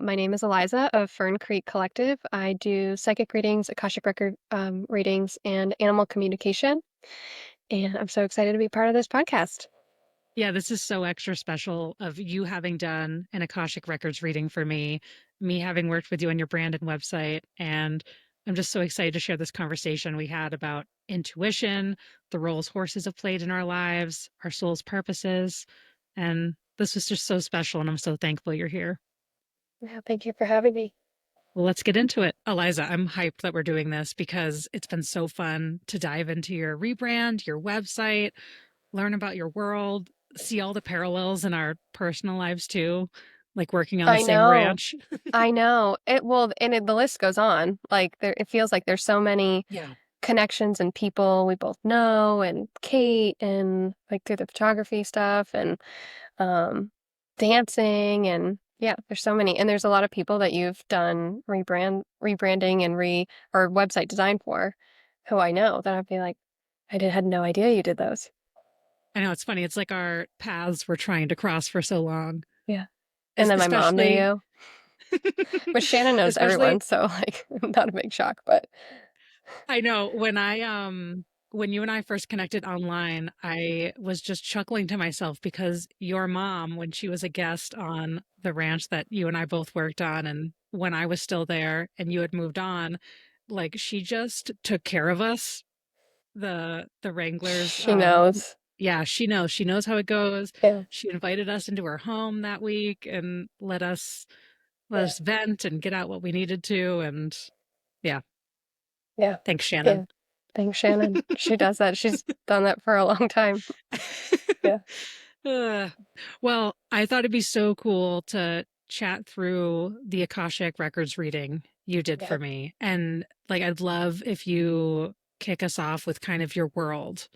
My name is Eliza of Fern Creek Collective. I do psychic readings, Akashic Record readings, and animal communication. And I'm so excited to be part of this podcast. Yeah, this is so extra special of you having done an Akashic Records reading for me having worked with you on your brand and website. And I'm just so excited to share this conversation we had about intuition, the roles horses have played in our lives, our soul's purposes. And this was just so special. And I'm so thankful you're here. Yeah, thank you for having me. Well, let's get into it. Eliza, I'm hyped that we're doing this because it's been so fun to dive into your rebrand, your website, learn about your world, see all the parallels in our personal lives too, like working on the I same know. ranch. I know. The list goes on. Like it feels like there's so many Yeah. connections and people we both know, and Kate, and like through the photography stuff, and um, dancing, and yeah, there's so many, and there's a lot of people that you've done rebranding and or website design for, who I know that I'd be like, had no idea you did those. I know it's funny. It's like our paths were trying to cross for so long. Yeah, and then my mom knew Especially you, but Shannon knows especially everyone, so like, not a big shock, but I know when you and I first connected online, I was just chuckling to myself because your mom, when she was a guest on the ranch that you and I both worked on, and when I was still there and you had moved on, like she just took care of us, the Wranglers. she knows. Yeah, she knows how it goes. Yeah, She invited us into her home that week and let us vent and get out what we needed to. And yeah, yeah, thanks, Shannon. yeah. Thanks, Shannon. She does that. She's done that for a long time. Yeah, Uh, well, I thought it'd be so cool to chat through the Akashic Records reading you did yeah. for me. And like, I'd love if you kick us off with kind of your world,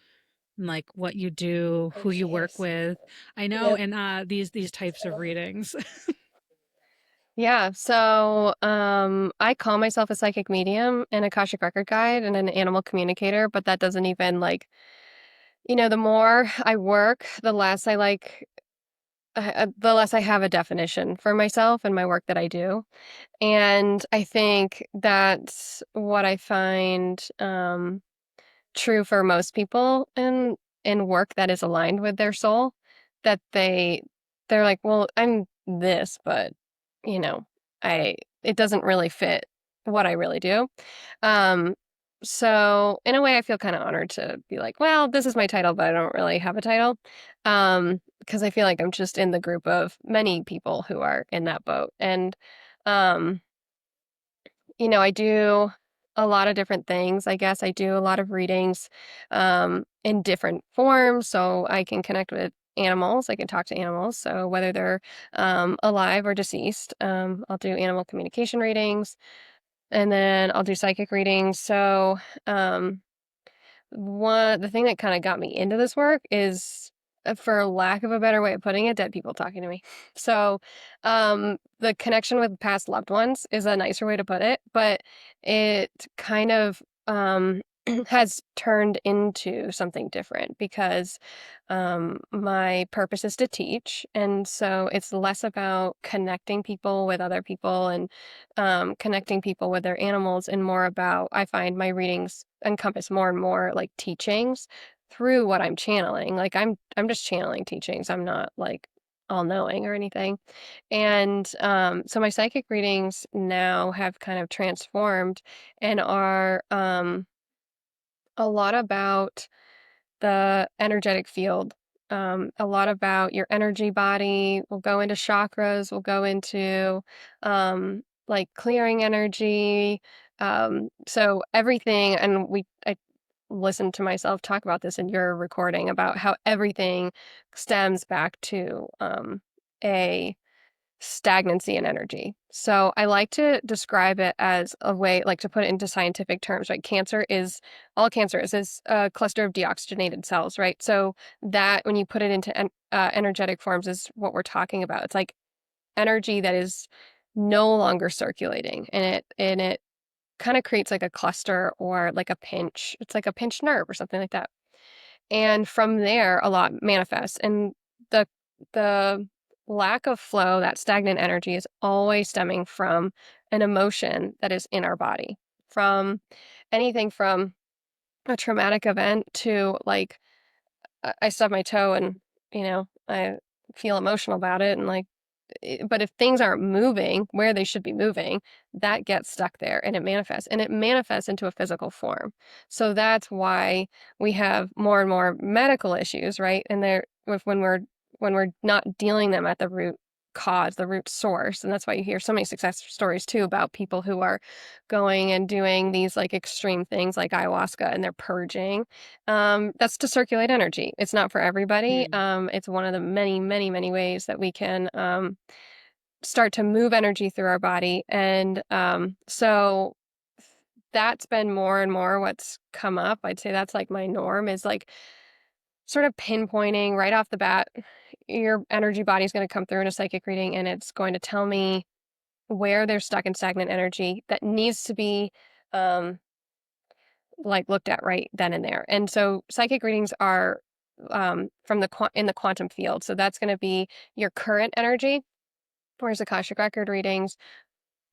and like what you do, Oh, who you work jeez. with. I know Yep. in these types of readings. Yeah, so I call myself a psychic medium, an Akashic record guide, and an animal communicator, but that doesn't even like, the more I work, the less I like, the less I have a definition for myself and my work that I do. And I think that's what I find true for most people in work that is aligned with their soul, that they're like, well, I'm this, but you know, I it doesn't really fit what I really do. Um, so in a way, I feel kind of honored to be like, well, this is my title, but I don't really have a title. Because I feel like I'm just in the group of many people who are in that boat. And um, I do a lot of different things. I guess I do a lot of readings in different forms, so I can connect with animals. I can talk to animals. So whether they're alive or deceased, I'll do animal communication readings, and then I'll do psychic readings. So um, the thing that kind of got me into this work is, for lack of a better way of putting it, dead people talking to me. So, the connection with past loved ones is a nicer way to put it, but it kind of has turned into something different because my purpose is to teach, and so it's less about connecting people with other people and connecting people with their animals, and more about, I find my readings encompass more and more like teachings through what I'm channeling. Like I'm just channeling teachings. I'm not like all knowing or anything. And so my psychic readings now have kind of transformed and are a lot about the energetic field. A lot about your energy body. We'll go into chakras. We'll go into like clearing energy. So everything, and I listened to myself talk about this in your recording about how everything stems back to a stagnancy in energy. So I like to describe it as a way, like to put it into scientific terms, right? All cancer is a cluster of deoxygenated cells, right? So that when you put it into energetic forms is what we're talking about. It's like energy that is no longer circulating, and it kind of creates like a cluster or like a pinch. It's like a pinched nerve or something like that. And from there, a lot manifests. And the lack of flow, that stagnant energy is always stemming from an emotion that is in our body, from anything from a traumatic event to like I stub my toe and, I feel emotional about it and like but if things aren't moving where they should be moving, that gets stuck there and it manifests into a physical form. So that's why we have more and more medical issues, right? And they're when we're not dealing them at the root cause, the root source. And that's why you hear so many success stories too about people who are going and doing these like extreme things like ayahuasca and they're purging. That's to circulate energy. It's not for everybody. Mm. It's one of the many, many, many ways that we can start to move energy through our body. And so that's been more and more what's come up. I'd say that's like my norm is like sort of pinpointing right off the bat, your energy body is going to come through in a psychic reading and it's going to tell me where they're stuck in stagnant energy that needs to be um, like looked at right then and there. And so psychic readings are from in the quantum field. So that's going to be your current energy. Whereas Akashic Record readings,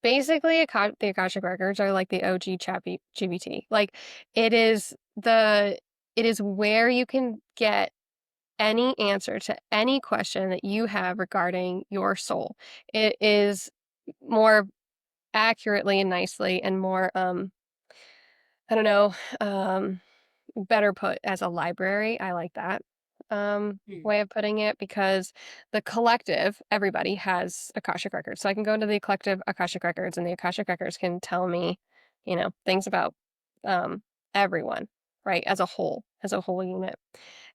basically, the Akashic Records are like the OG chat GBT. Like it is the it is where you can get any answer to any question that you have regarding your soul. It is more accurately and nicely and more I don't know, better put as a library. I like that Mm. way of putting it because the collective, everybody has Akashic Records. So I can go into the collective Akashic Records and the Akashic Records can tell me, things about um, everyone, right? As a whole unit.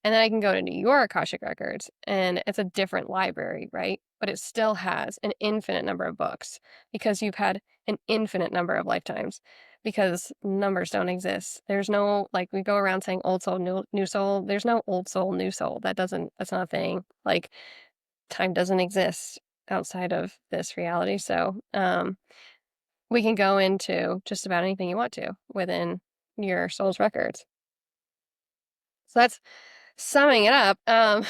And then I can go to New York Akashic Records and it's a different library, right? But it still has an infinite number of books because you've had an infinite number of lifetimes because numbers don't exist. There's no, like, we go around saying old soul, new soul. There's no old soul, new soul. That's not a thing. Like, time doesn't exist outside of this reality. So, we can go into just about anything you want to within your soul's records. So that's summing it up, and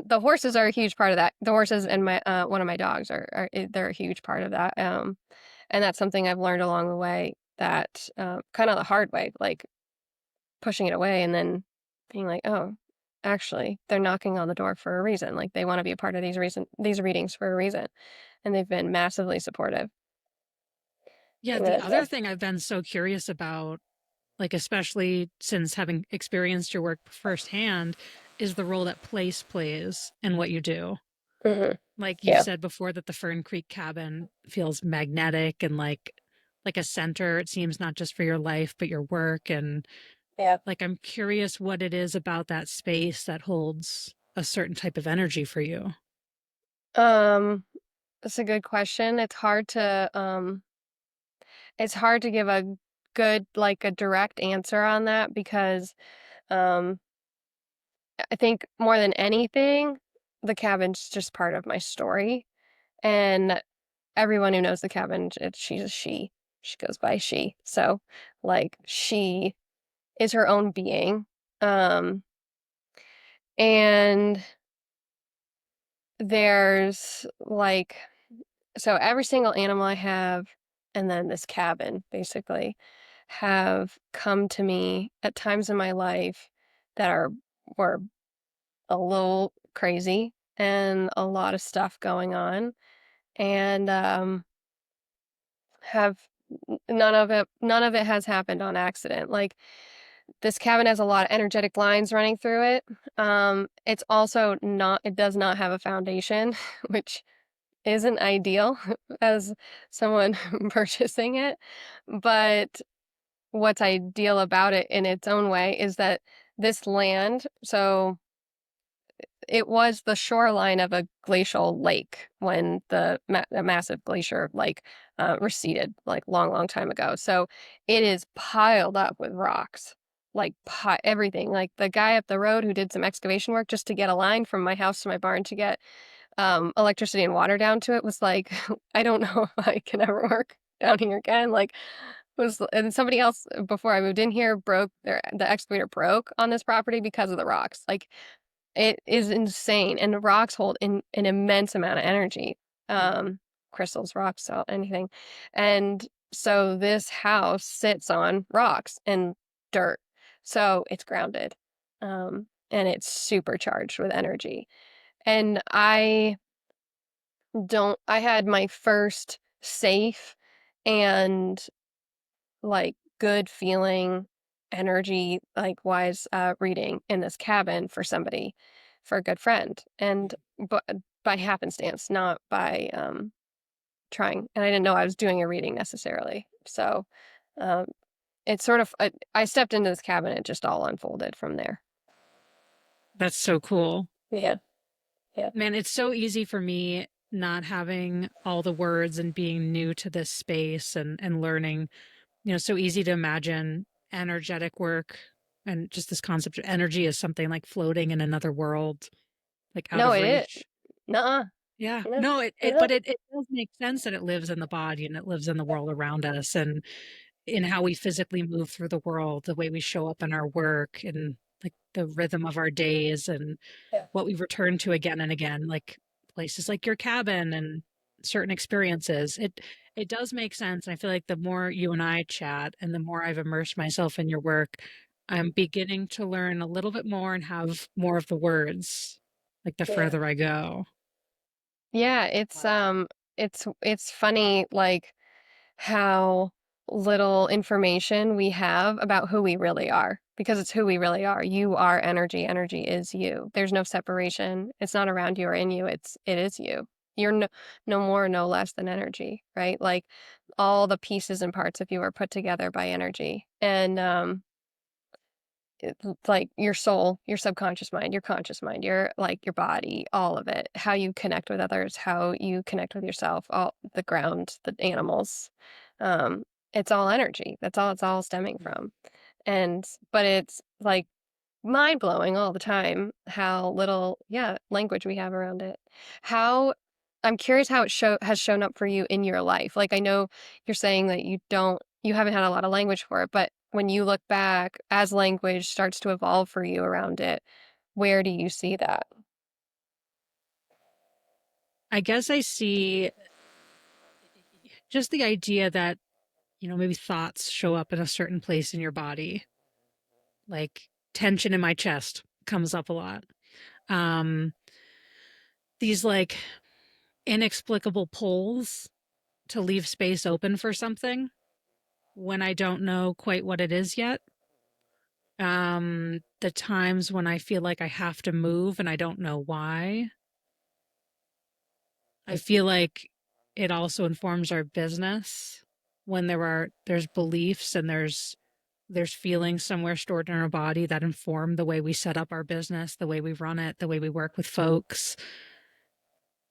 the horses are a huge part of that. The horses and my one of my dogs they're a huge part of that. And that's something I've learned along the way that kind of the hard way, like pushing it away and then being like, oh, actually, they're knocking on the door for a reason. Like they want to be a part of these readings for a reason, and they've been massively supportive. Yeah, the But, other thing I've been so curious about, like especially since having experienced your work firsthand, is the role that place plays in what you do. mhm, Like you've yeah. said before that the Fern Creek cabin feels magnetic and like a center, it seems not just for your life but your work. And Yeah. like I'm curious what it is about that space that holds a certain type of energy for you. Um, that's a good question. It's hard to give a good, like, a direct answer on that because, um, I think more than anything, the cabin's just part of my story, and everyone who knows the cabin, she's a she. She goes by she. So, like, she is her own being, um, and there's, like so every single animal I have, and then this cabin, basically, have come to me at times in my life that were a little crazy and a lot of stuff going on, and have none of it has happened on accident. Like this cabin has a lot of energetic lines running through it. It's also not it does not have a foundation, which isn't ideal as someone purchasing it, but what's ideal about it in its own way is that this land so it was the shoreline of a glacial lake when a massive glacier like receded like long time ago. So it is piled up with rocks, like everything. Like the guy up the road who did some excavation work just to get a line from my house to my barn to get electricity and water down to it was like, I don't know if I can ever work down here again. Like and somebody else before I moved in here the excavator broke on this property because of the rocks. Like It is insane, and the rocks hold an immense amount of energy. Um, Crystals, rocks, salt, anything. And so this house sits on rocks and dirt, so it's grounded, and it's supercharged with energy. And I had my first safe and like good feeling energy like wise reading in this cabin for somebody, for a good friend, and but by happenstance, not by trying, and I didn't know I was doing a reading necessarily. So um it's sort of I stepped into this cabin, it just all unfolded from there. That's so cool. Yeah. Yeah. Man, it's so easy for me not having all the words and being new to this space and learning, so easy to imagine energetic work and just this concept of energy as something like floating in another world, like out No, of it is. reach. Nuh-uh. Yeah. No, No, no. but it does make sense that it lives in the body and it lives in the world around us and in how we physically move through the world, the way we show up in our work and like the rhythm of our days and Yeah. what we return to again and again, like places like your cabin and certain experiences. It does make sense. And I feel like the more you and I chat and the more I've immersed myself in your work, I'm beginning to learn a little bit more and have more of the words, like the Yeah. further I go. Yeah, it's funny like how little information we have about who we really are, because it's who we really are. You are energy. Energy is you. There's no separation. It's not around you or in you. It is you. You're no more, no less than energy, right? Like all the pieces and parts of you are put together by energy. And like your soul, your subconscious mind, your conscious mind, your like your body, all of it, how you connect with others, how you connect with yourself, all the ground, the animals. Um, it's all energy. That's all it's all stemming from. And but it's like mind blowing all the time how little, yeah, language we have around it. How I'm curious how it has shown up for you in your life. Like I know you're saying that you haven't had a lot of language for it, but when you look back as language starts to evolve for you around it, where do you see that? I guess I see just the idea that, maybe thoughts show up in a certain place in your body, like tension in my chest comes up a lot. Um, these like inexplicable pulls to leave space open for something when I don't know quite what it is yet. The times when I feel like I have to move and I don't know why. I feel like it also informs our business when there's beliefs and there's feelings somewhere stored in our body that inform the way we set up our business, the way we run it, the way we work with folks.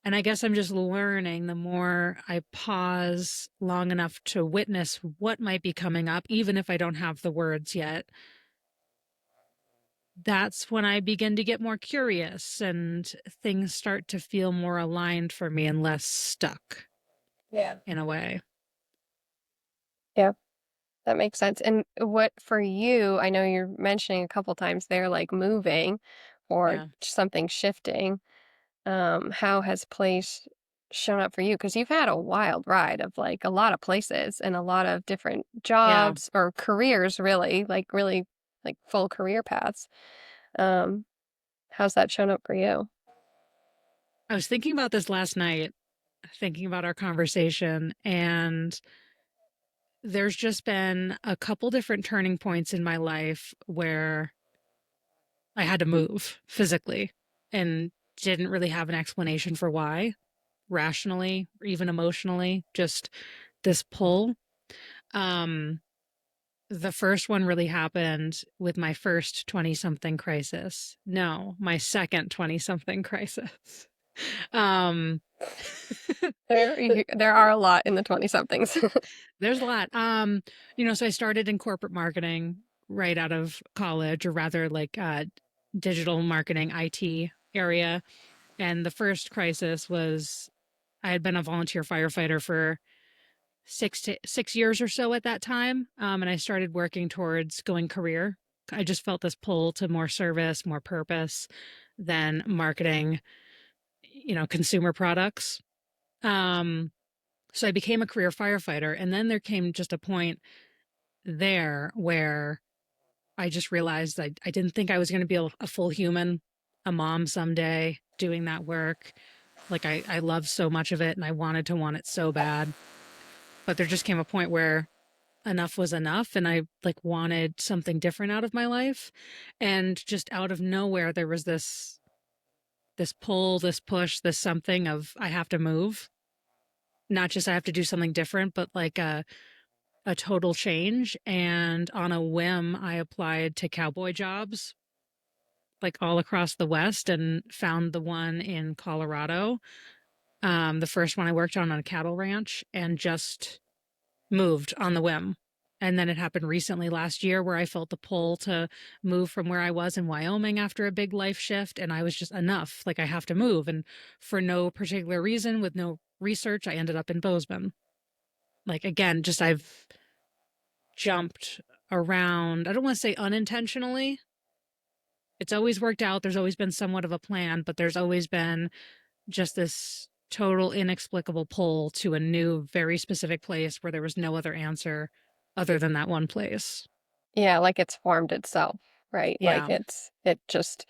And I guess I'm just learning the more I pause long enough to witness what might be coming up, even if I don't have the words yet. That's when I begin to get more curious and things start to feel more aligned for me and less stuck Yeah. in a way. Yeah, that makes sense. And what for you, I know you're mentioning a couple times there, like moving or Yeah. something shifting. How has place shown up for you? Because you've had a wild ride of like a lot of places and a lot of different Yeah. jobs or careers, really like full career paths. Um, how's that shown up for you? I was thinking about this last night, thinking about our conversation, and there's just been a couple different turning points in my life where I had to move physically and didn't really have an explanation for why, rationally or even emotionally, just this pull. Um, the first one really happened with my first 20 something crisis. No, my second 20 something crisis. Um, There are a lot in the 20 somethings. there's a lot. So I started in corporate marketing right out of college, or rather like digital marketing IT area. And the first crisis was I had been a volunteer firefighter for 6 years or so at that time. And I started working towards going career. I just felt this pull to more service, more purpose than marketing, consumer products. Um, so I became a career firefighter. And then there came just a point there where I just realized I didn't think I was going to be a full human, a mom someday doing that work. Like I love so much of it and I wanted to want it so bad. But there just came a point where enough was enough and I like wanted something different out of my life. And just out of nowhere there was this pull, this push, this something of I have to move. Not just I have to do something different, but like a total change. And on a whim, I applied to cowboy jobs like all across the West and found the one in Colorado. The first one I worked on a cattle ranch and just moved on the whim. And then it happened recently last year where I felt the pull to move from where I was in Wyoming after a big life shift. And I was just enough. Like, I have to move. And for no particular reason, with no research, I ended up in Bozeman. Like, again, just I've jumped around. I don't want to say unintentionally. It's always worked out. There's always been somewhat of a plan, but there's always been just this total inexplicable pull to a new, very specific place where there was no other answer other than that one place. Yeah, like it's formed itself, right? Like Yeah. it just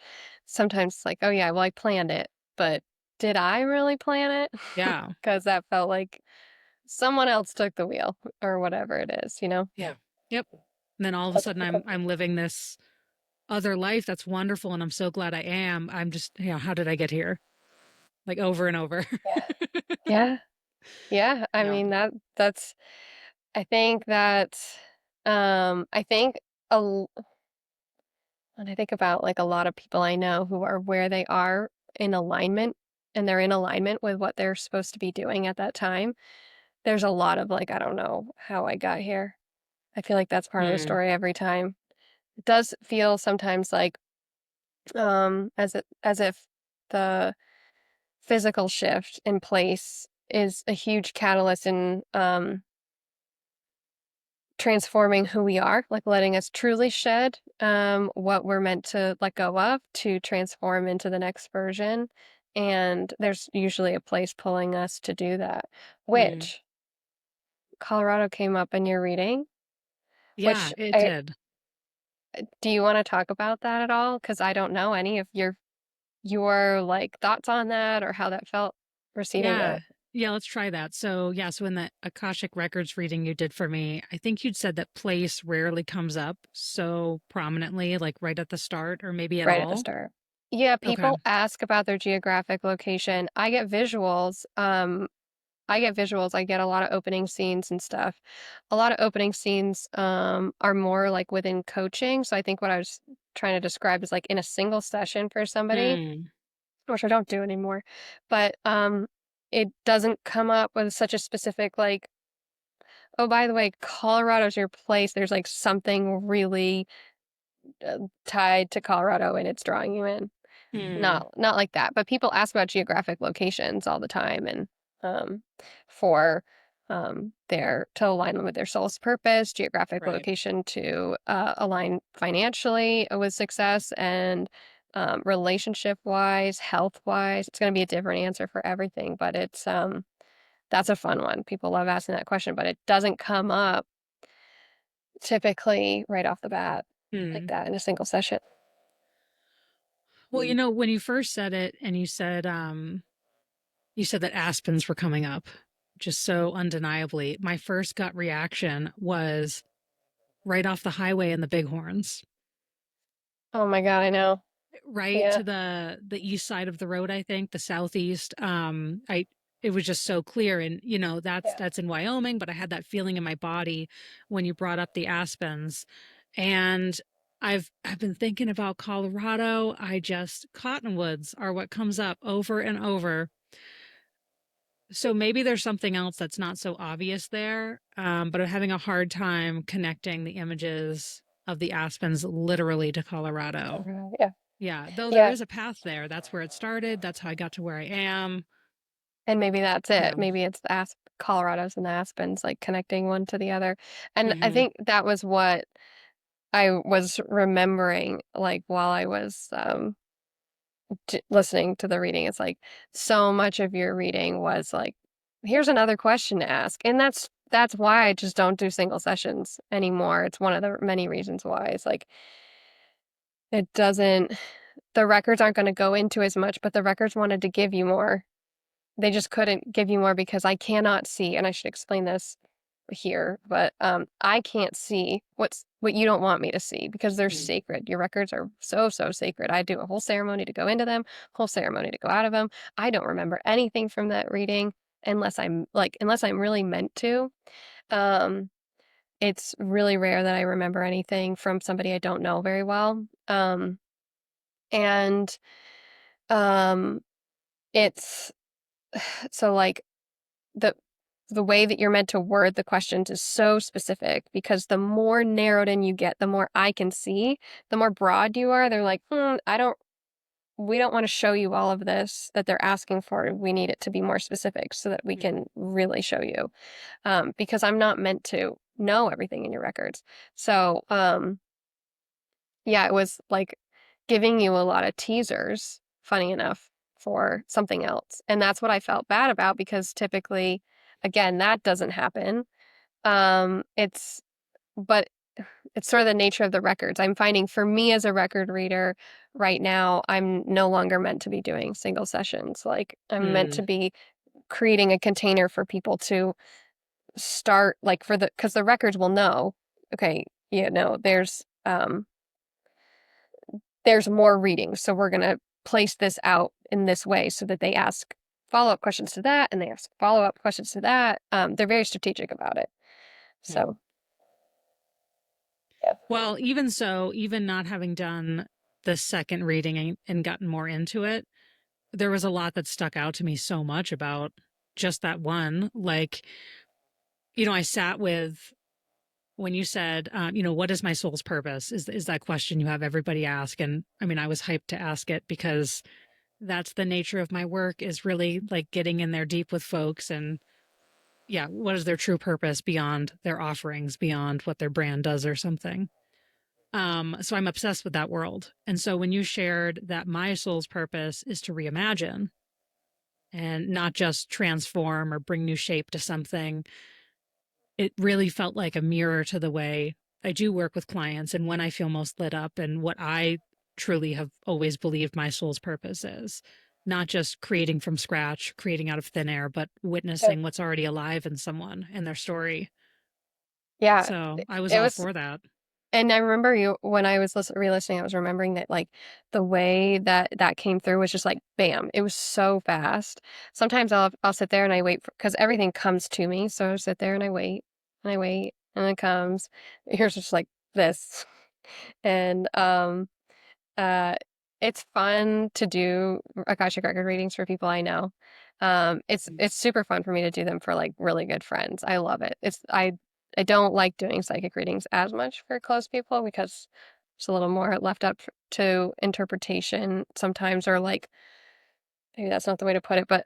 sometimes like, oh yeah, well I planned it, but did I really plan it? Yeah. Because that felt like someone else took the wheel or whatever it is, you know? Yeah. Yep. And then all of a That's sudden I'm living this other life that's wonderful and I'm so glad I am. I'm just, how did I get here? Like over and over. yeah. Yeah. Yeah. I Yeah. mean that's I think that I think a when I think about like a lot of people I know who are where they are in alignment and they're in alignment with what they're supposed to be doing at that time, there's a lot of like, I don't know how I got here. I feel like that's part of the Mm. story every time. It does feel sometimes like as if the physical shift in place is a huge catalyst in transforming who we are, like letting us truly shed what we're meant to let go of to transform into the next version. And there's usually a place pulling us to do that, Mm. which Colorado came up in your reading, Yeah, which it I did. do you want to talk about that at all? Because I don't know any of your like thoughts on that or how that felt receiving Yeah. it. Yeah, let's try that. So, yeah, so in the Akashic Records reading you did for me, I think you'd said that place rarely comes up so prominently, like right at the start or maybe at Right at the all. start. Yeah, Okay. people ask about their geographic location. I get a lot of opening scenes and stuff. A lot of opening scenes are more like within coaching. So I think what I was trying to describe is like in a single session for somebody, Mm. which I don't do anymore. But it doesn't come up with such a specific like, oh, by the way, Colorado's your place. There's like something really tied to Colorado and it's drawing you in. Mm. Not like that, but people ask about geographic locations all the time and, um, for, their to align with their soul's purpose, geographic Right. location to, align financially with success and, relationship-wise, health-wise. It's gonna be a different answer for everything, but that's a fun one. People love asking that question, but it doesn't come up typically right off the bat like Mm. that in a single session. Well, when you first said it and you said that aspens were coming up just so undeniably, my first gut reaction was right off the highway in the Bighorns. Oh my god, I know. Right Yeah, to the east side of the road, I think, the southeast. I It was just so clear and yeah. that's in Wyoming, but I had that feeling in my body when you brought up the aspens. And I've been thinking about Colorado. I just cottonwoods are what comes up over and over. So maybe there's something else that's not so obvious there, but I'm having a hard time connecting the images of the aspens literally to Colorado. Colorado, yeah. Yeah, though there Yeah, is a path there. That's where it started. That's how I got to where I am. and maybe that's it. Yeah. Maybe it's the Colorado's and the Aspens, like, connecting one to the other, and I Hmm. think that was what I was remembering, like, while I was, listening to the reading. It's like so much of your reading was like, here's another question to ask. And that's why I just don't do single sessions anymore. It's one of the many reasons why. It's like it doesn't the records aren't going to go into as much, but the records wanted to give you more. They just couldn't give you more because I cannot see, and I should explain this here, but I can't see what you don't want me to see because they're sacred. Your records are so, so sacred. I do a whole ceremony to go into them, whole ceremony to go out of them. I don't remember anything from that reading unless I'm really meant to. Um, it's really rare that I remember anything from somebody I don't know very well. And um, it's so like the the way that you're meant to word the questions is so specific because the more narrowed in you get, the more I can see, the more broad you are. They're like, we don't want to show you all of this that they're asking for. We need it to be more specific so that we can really show you. Because I'm not meant to know everything in your records. So, yeah, it was like giving you a lot of teasers, funny enough, for something else. And that's what I felt bad about because typically, again, that doesn't happen. It's but it's sort of the nature of the records. I'm finding for me as a record reader right now, I'm no longer meant to be doing single sessions. Like I'm meant to Mm. be creating a container for people to start like for because the records will know, okay, there's more readings. So we're going to place this out in this way so that they ask follow-up questions to that and they ask follow-up questions to that. They're very strategic about it. So, yeah. Well, even so, even not having done the second reading and gotten more into it, there was a lot that stuck out to me so much about just that one. Like, I sat with when you said, what is my soul's purpose? Is that question you have everybody ask? And I mean, I was hyped to ask it because that's the nature of my work is really like getting in there deep with folks and yeah, what is their true purpose beyond their offerings, beyond what their brand does or something. So I'm obsessed with that world. And so when you shared that my soul's purpose is to reimagine and not just transform or bring new shape to something, it really felt like a mirror to the way I do work with clients and when I feel most lit up and what I truly have always believed my soul's purpose is. Not just creating from scratch, creating out of thin air, but Yeah. witnessing what's already alive in someone and their story. Yeah, So I was it all was for that. and I remember you when I was re-listening, I was remembering that like the way that that came through was just like bam, it was so fast. Sometimes I'll sit there and I wait because everything comes to me, so I sit there and I wait and it comes. Here's just like this, and uh, it's fun to do Akashic Record readings for people I know. It's super fun for me to do them for like really good friends. I love it. I don't like doing psychic readings as much for close people because it's a little more left up to interpretation sometimes, or like maybe that's not the way to put it, but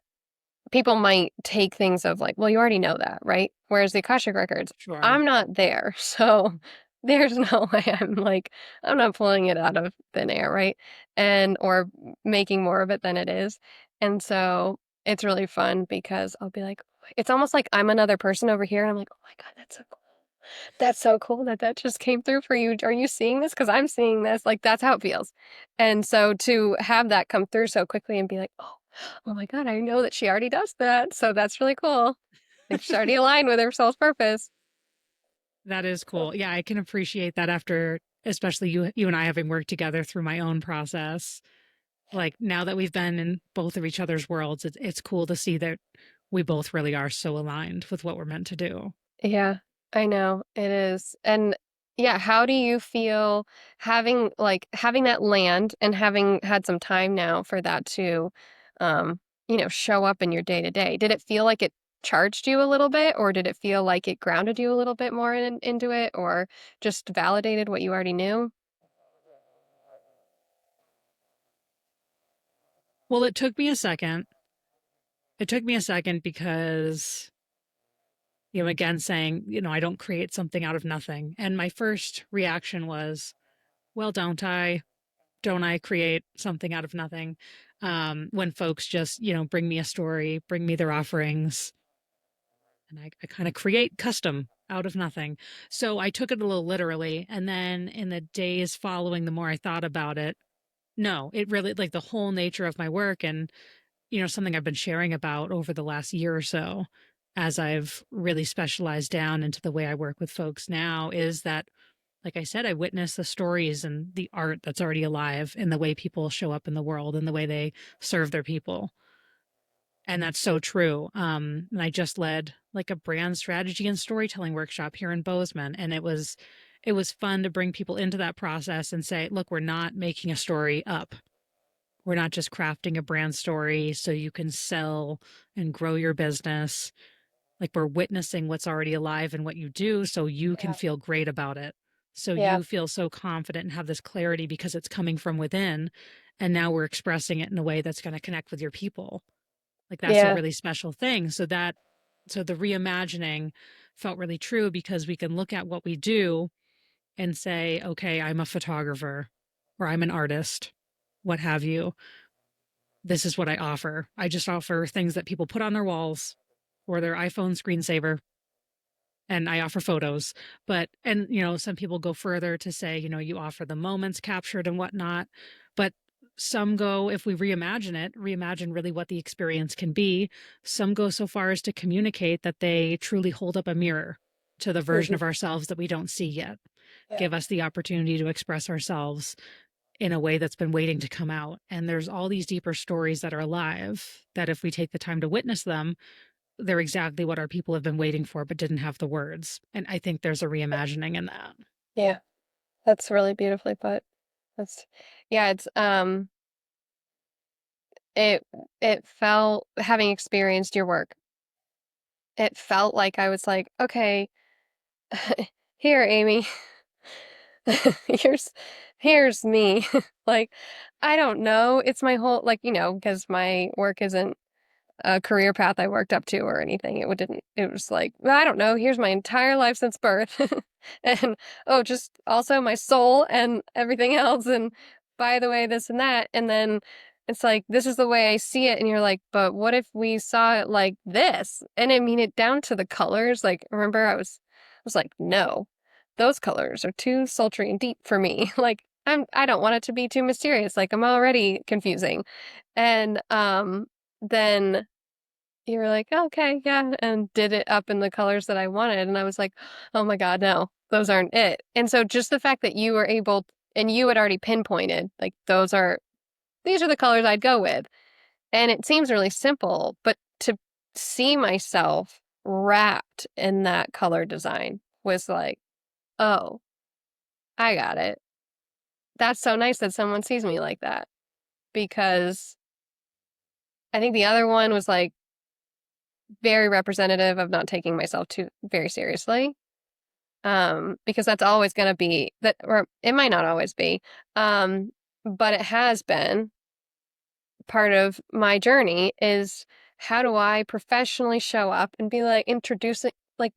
people might take things of like, well, you already know that, right? Whereas the Akashic Records, Sure. I'm not there. So there's no way I'm not pulling it out of thin air, right? And, or making more of it than it is. And so it's really fun because I'll be like, it's almost like I'm another person over here. And I'm like, oh my God, that's so cool. That's so cool that that just came through for you. Are you seeing this? Because I'm seeing this. Like, that's how it feels. And so to have that come through so quickly and be like, oh my God, I know that she already does that. So that's really cool. Like, she's already aligned with her soul's purpose. That is cool. Yeah, I can appreciate that after especially you and I having worked together through my own process. Like now that we've been in both of each other's worlds, it's cool to see that we both really are so aligned with what we're meant to do. Yeah, I know it is. And yeah, how do you feel having that land and having had some time now for that to show up in your day to day? Did it feel like it charged you a little bit or did it feel like it grounded you a little bit more into it or just validated what you already knew? Well, it took me a second. It took me a second because again saying, I don't create something out of nothing. And my first reaction was, well, don't I? don't I create something out of nothing? When folks just, you know, bring me a story, bring me their offerings, and I kind of create custom out of nothing. So I took it a little literally. And then in the days following, the more I thought about it, no, it really, like, the whole nature of my work, and, you know, something I've been sharing about over the last year or so as I've really specialized down into the way I work with folks now, is that, like I said, I witness the stories and the art that's already alive in the way people show up in the world and the way they serve their people. And that's so true. And I just led like a brand strategy and storytelling workshop here in Bozeman. And it was fun to bring people into that process and say, look, we're not making a story up. We're not just crafting a brand story so you can sell and grow your business. Like, we're witnessing what's already alive in what you do so you can Yeah. feel great about it. So Yeah. you feel so confident and have this clarity because it's coming from within. And now we're expressing it in a way that's going to connect with your people. Like, that's a Yeah. really special thing. So the reimagining felt really true because we can look at what we do and say, okay, I'm a photographer or I'm an artist, what have you. This is what I offer. I just offer things that people put on their walls or their iPhone screensaver, and I offer photos. But, and, you know, some people go further to say, you know, you offer the moments captured and whatnot. But some go, if we reimagine it, reimagine really what the experience can be. Some go so far as to communicate that they truly hold up a mirror to the version Mhm. of ourselves that we don't see yet, Yeah. give us the opportunity to express ourselves in a way that's been waiting to come out. And there's all these deeper stories that are alive that, if we take the time to witness them, they're exactly what our people have been waiting for but didn't have the words. And I think there's a reimagining in that. Yeah. That's really beautifully put. That's yeah, it it felt, having experienced your work, it felt like I was like, "Okay, here, Amy. Here's here's me." Like, I don't know, it's my whole, like, because my work isn't a career path I worked up to or anything. It was like, "Well, I don't know, here's my entire life since birth." And, oh, just also my soul and everything else, and by the way, this and that, and then it's like, "This is the way I see it," and you're like, "But what if we saw it like this?" And I mean it down to the colors, like, remember I was like, "No, those colors are too sultry and deep for me." Like, I don't want it to be too mysterious, like, I'm already confusing. And, then you were like, "Okay, yeah," and did it up in the colors that I wanted, and I was like, "Oh my god, no, those aren't it." And so just the fact that you were able, and you had already pinpointed, like, these are the colors I'd go with, and it seems really simple, but to see myself wrapped in that color design was like, "Oh, I got it." That's so nice that someone sees me like that, because I think the other one was, like, very representative of not taking myself too very seriously, because that's always gonna be that, or it might not always be, but it has been part of my journey, is how do I professionally show up and be, like, introducing, like,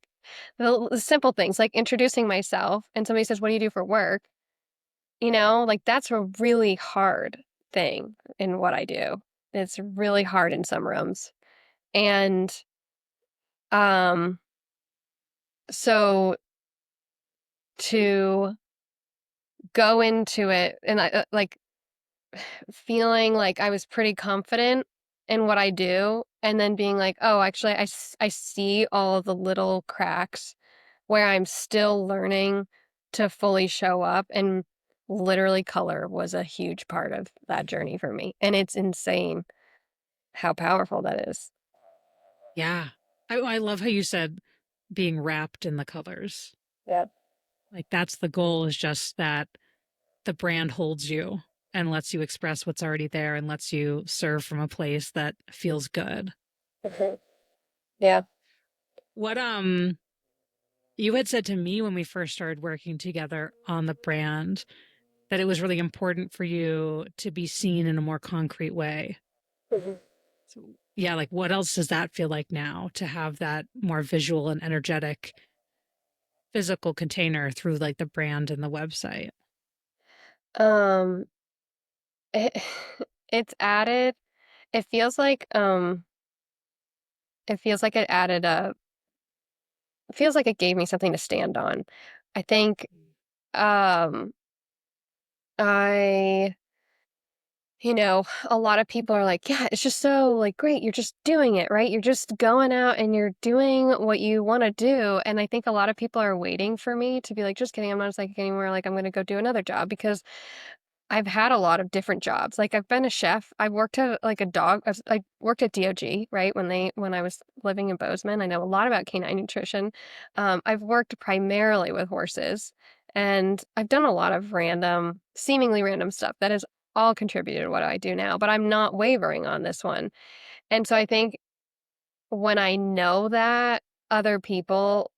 the simple things, like introducing myself, and somebody says, "What do you do for work?" Like, that's a really hard thing in what I do. It's really hard in some rooms, and, um, so to go into it and like, feeling like I was pretty confident in what I do, and then being like, "Oh, actually, I see all of the little cracks where I'm still learning to fully show up," and literally color was a huge part of that journey for me, and it's insane how powerful that is. Yeah. I love how you said being wrapped in the colors. Yeah. Like, that's the goal, is just that the brand holds you and lets you express what's already there and lets you serve from a place that feels good. Mhm. Yeah. What you had said to me when we first started working together on the brand that it was really important for you to be seen in a more concrete way. Mhm. So, yeah, like, what else does that feel like now, to have that more visual and energetic physical container through like the brand and the website? Um it, it's added, it feels like, it feels like it added a, it feels like it gave me something to stand on. I think, um, I a lot of people are like, yeah, it's just so like great. You're just doing it, right? You're just going out and you're doing what you want to do. And I think a lot of people are waiting for me to be like, just kidding. I'm not a psychic anymore. Like, I'm going to go do another job because I've had a lot of different jobs. Like, I've been a chef. I worked at like a dog. I worked at DOG, right? When I was living in Bozeman, I know a lot about canine nutrition. I've worked primarily with horses, and I've done a lot of random, seemingly random stuff that has all contributed to what I do now. But I'm not wavering on this one. And so I think when I know that other people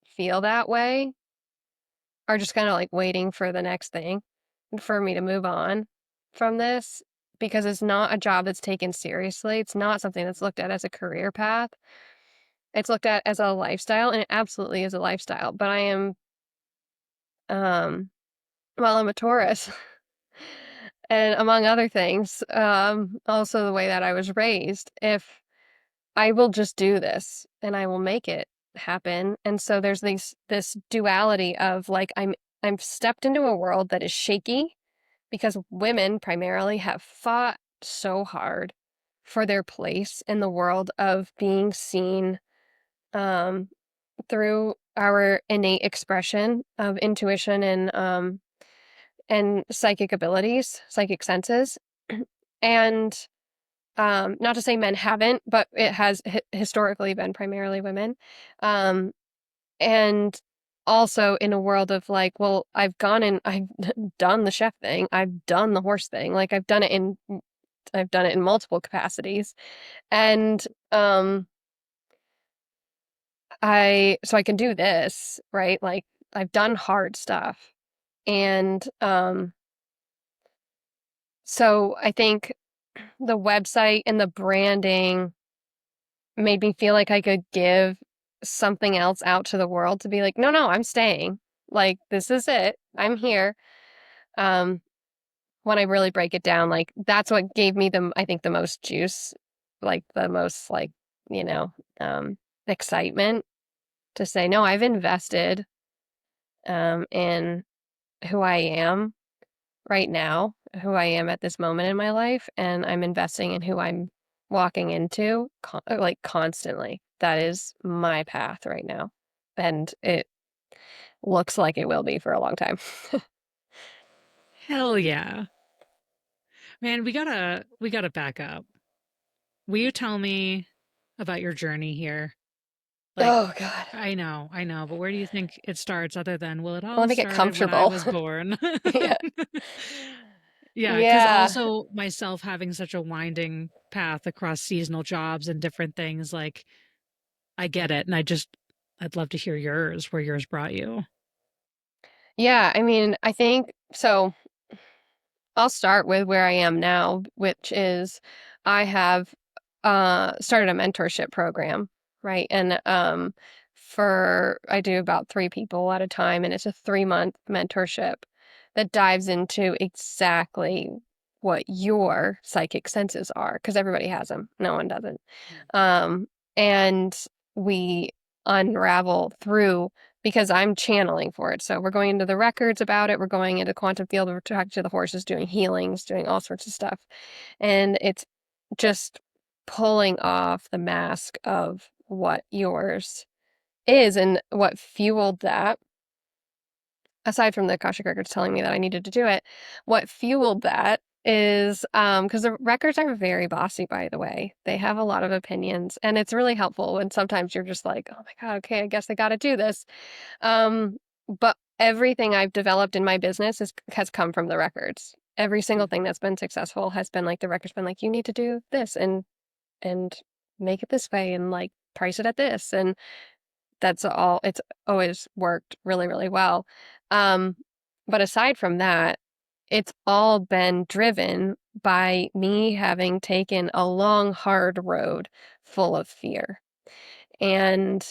feel that way, are just kind of like waiting for the next thing for me to move on from this because it's not a job that's taken seriously. It's not something that's looked at as a career path. It's looked at as a lifestyle, and it absolutely is a lifestyle. But I am, um, well, I'm a Taurus, and among other things, also the way that I was raised. If I will just do this and I will make it happen, and so there's this duality of like I'm stepped into a world that is shaky because women primarily have fought so hard for their place in the world of being seen um, through our innate expression of intuition and psychic abilities, psychic senses. And not to say men haven't, but it has historically been primarily women. Um, and also in a world of like, well, I've gone and I've done the chef thing, I've done the horse thing, like I've done it in multiple capacities. And I can do this, right? Like I've done hard stuff. And so I think the website and the branding made me feel like I could give something else out to the world to be like, no, no, I'm staying. Like this is it. I'm here. Um, when I really break it down, like that's what gave me I think the most juice, like the most like, you know, um, excitement to say, no, I've invested in who I am right now, who I am at this moment in my life, and I'm investing in who I'm walking into like constantly. That is my path right now. And it looks like it will be for a long time. Hell yeah. Man, we gotta back up. Will you tell me about your journey here? Like, Oh God. I know, but where do you think it starts other than, well, it Let all me get started when I comfortable. was born? Yeah. Yeah, because Yeah. also myself having such a winding path across seasonal jobs and different things, like I get it. And I'd love to hear yours, where yours brought you. Yeah. I mean, I think so. I'll start with where I am now, which is I have started a mentorship program, right? And for I do about 3 people at a time, and it's a 3-month mentorship that dives into exactly what your psychic senses are, because everybody has them. No one doesn't. Um, and we unravel through because I'm channeling for it. So we're going into the records about it. We're going into quantum field. We're talking to the horses, doing healings, doing all sorts of stuff. And it's just pulling off the mask of what yours is and what fueled that. Aside from the Akashic Records telling me that I needed to do it, what fueled that is because the records are very bossy, by the way. They have a lot of opinions, and it's really helpful when sometimes you're just like, oh my God, okay, I guess I got to do this. But everything I've developed in my business has come from the records. Every single thing that's been successful has been like the record's been like, you need to do this and make it this way and like price it at this. And that's all it's always worked really, really well. Um, but aside from that, it's all been driven by me having taken a long, hard road full of fear. And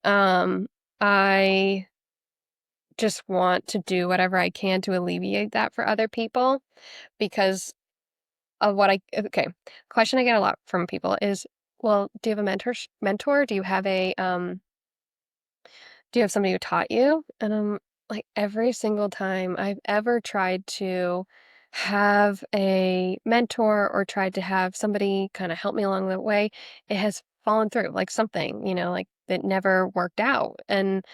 um, I just want to do whatever I can to alleviate that for other people because of what I okay. Question I get a lot from people is, well, do you have a mentor? Do you have somebody who taught you? And I'm like, every single time I've ever tried to have a mentor or tried to have somebody kind of help me along the way, it has fallen through like something, like that never worked out. And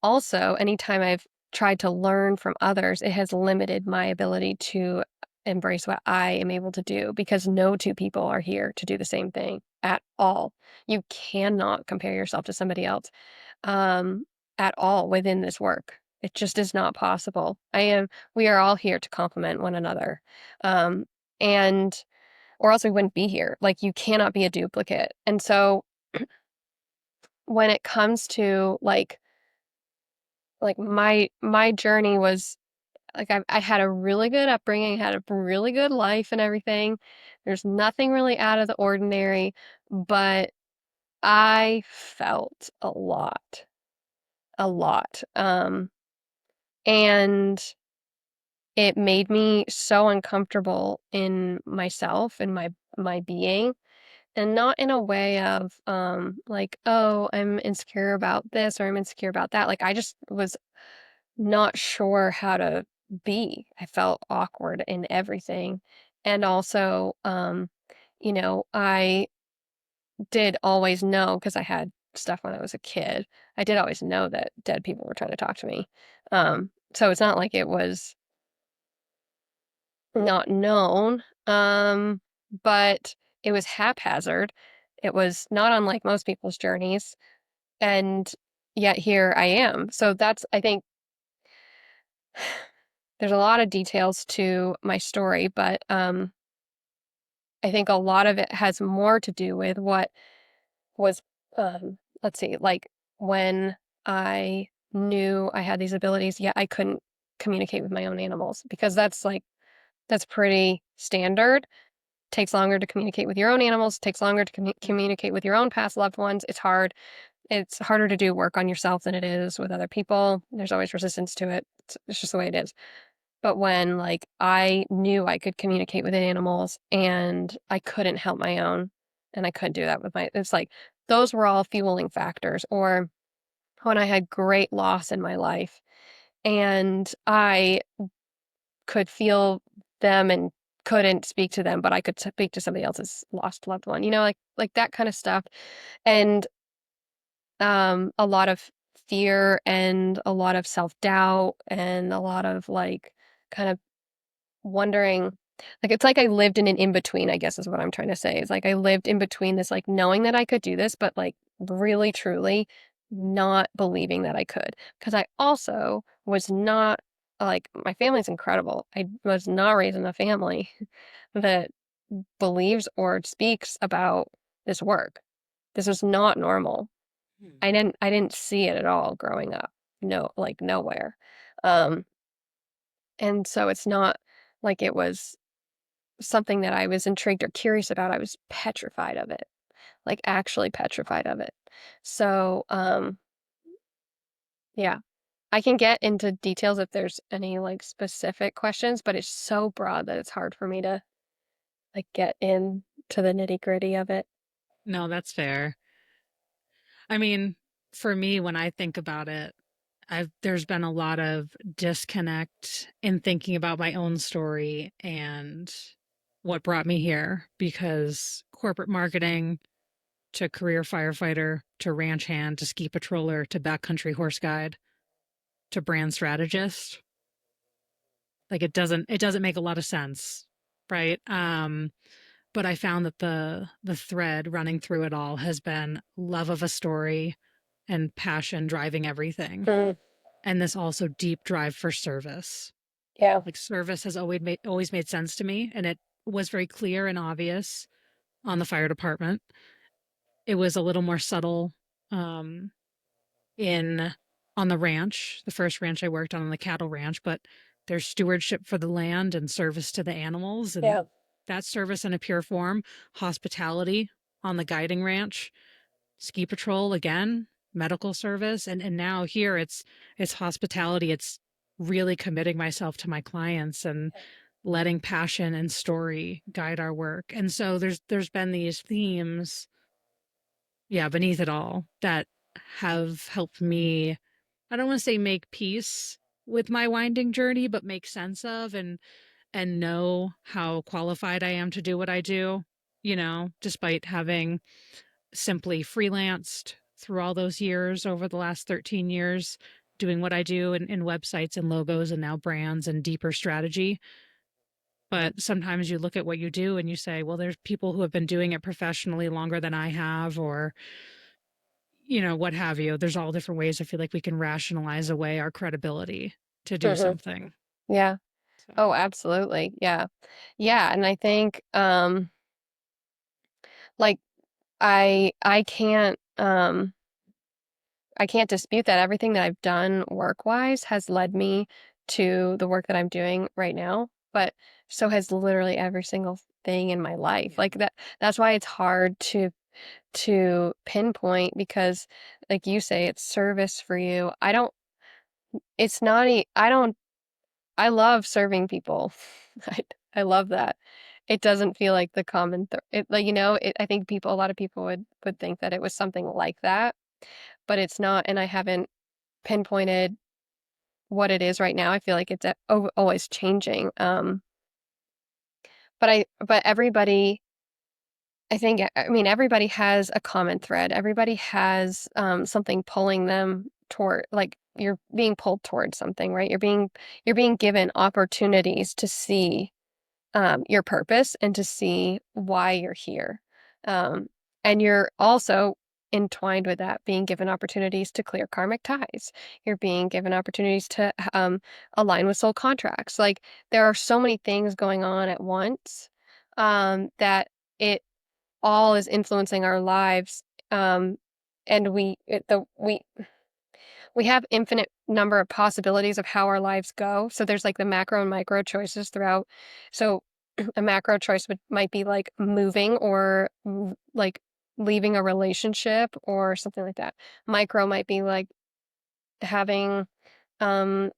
also, anytime I've tried to learn from others, it has limited my ability to embrace what I am able to do because no two people are here to do the same thing at all. You cannot compare yourself to somebody else um, at all within this work. It just is not possible. We are all here to complement one another. Um, and, or else we wouldn't be here. Like, you cannot be a duplicate. And so when it comes to like my journey was like I had a really good upbringing, had a really good life and everything. There's nothing really out of the ordinary, but I felt a lot, a lot. And it made me so uncomfortable in myself and my being, and not in a way of like, oh, I'm insecure about this or I'm insecure about that. Like I just was not sure how to be. I felt awkward in everything. And also, I did always know because I had stuff when I was a kid. I did always know that dead people were trying to talk to me. So it's not like it was not known. But it was haphazard. It was not unlike most people's journeys. And yet here I am. So that's, I think, there's a lot of details to my story, but I think a lot of it has more to do with what was, let's see, like when I knew I had these abilities, yet I couldn't communicate with my own animals because that's pretty standard. Takes longer to communicate with your own animals, takes longer to communicate with your own past loved ones. It's hard. It's harder to do work on yourself than it is with other people. There's always resistance to it. It's just the way it is. But when, like, I knew I could communicate with animals and I couldn't help my own, and I couldn't do that with it's like those were all fueling factors. Or when I had great loss in my life and I could feel them and couldn't speak to them, but I could speak to somebody else's lost loved one, like that kind of stuff. And a lot of fear and a lot of self-doubt and a lot of like kind of wondering like, it's like I lived in an in-between, I guess is what I'm trying to say. It's like I lived in between this, like, knowing that I could do this, but, like, really, truly not believing that I could. Because I also was not like, my family's incredible. I was not raised in a family that believes or speaks about this work. This was not normal. Hmm. I didn't see it at all growing up. No, like, nowhere. Um, and so it's not like it was something that I was intrigued or curious about. I was petrified of it, like actually petrified of it. So, yeah, I can get into details if there's any like specific questions, but it's so broad that it's hard for me to like get into the nitty gritty of it. No, that's fair. I mean, for me, when I think about it, there's been a lot of disconnect in thinking about my own story and what brought me here because corporate marketing to career firefighter to ranch hand to ski patroller to backcountry horse guide to brand strategist, like it doesn't make a lot of sense, right? But I found that the thread running through it all has been love of a story and passion driving everything, Mm, and this also deep drive for service. yeah, Like service has always made sense to me, and it was very clear and obvious on the fire department. It was a little more subtle um, in on the ranch, the first ranch I worked on the cattle ranch, but there's stewardship for the land and service to the animals, and yeah, that service in a pure form, hospitality on the guiding ranch, ski patrol again, medical service, and now here it's hospitality. It's really committing myself to my clients and letting passion and story guide our work. And so there's been these themes, yeah, beneath it all that have helped me, I don't want to say make peace with my winding journey, but make sense of and know how qualified I am to do what I do, despite having simply freelanced through all those years over the last 13 years, doing what I do in websites and logos and now brands and deeper strategy. But sometimes you look at what you do and you say, well, there's people who have been doing it professionally longer than I have, or, what have you. There's all different ways I feel like we can rationalize away our credibility to do Hmm. something. Yeah. So, Oh, absolutely. Yeah. Yeah. And I think, like I can't dispute that everything that I've done work-wise has led me to the work that I'm doing right now, but so has literally every single thing in my life. yeah. Like that's why it's hard to pinpoint because like you say, it's service for you. I don't it's not I don't I love serving people. I I love that. It doesn't feel like the common it like I think a lot of people would think that it was something like that, but it's not, and I haven't pinpointed what it is right now. I feel like it's always changing. But everybody, I mean, everybody has a common thread. Everybody has something pulling them toward, like you're being pulled towards something, right? You're being given opportunities to see your purpose and to see why you're here. Um, and you're also entwined with that, being given opportunities to clear karmic ties. You're being given opportunities to align with soul contracts. Like there are so many things going on at once that it all is influencing our lives. And we have infinite number of possibilities of how our lives go. So there's like the macro and micro choices throughout. So a macro choice might be like moving or like leaving a relationship or something like that. Micro might be like having a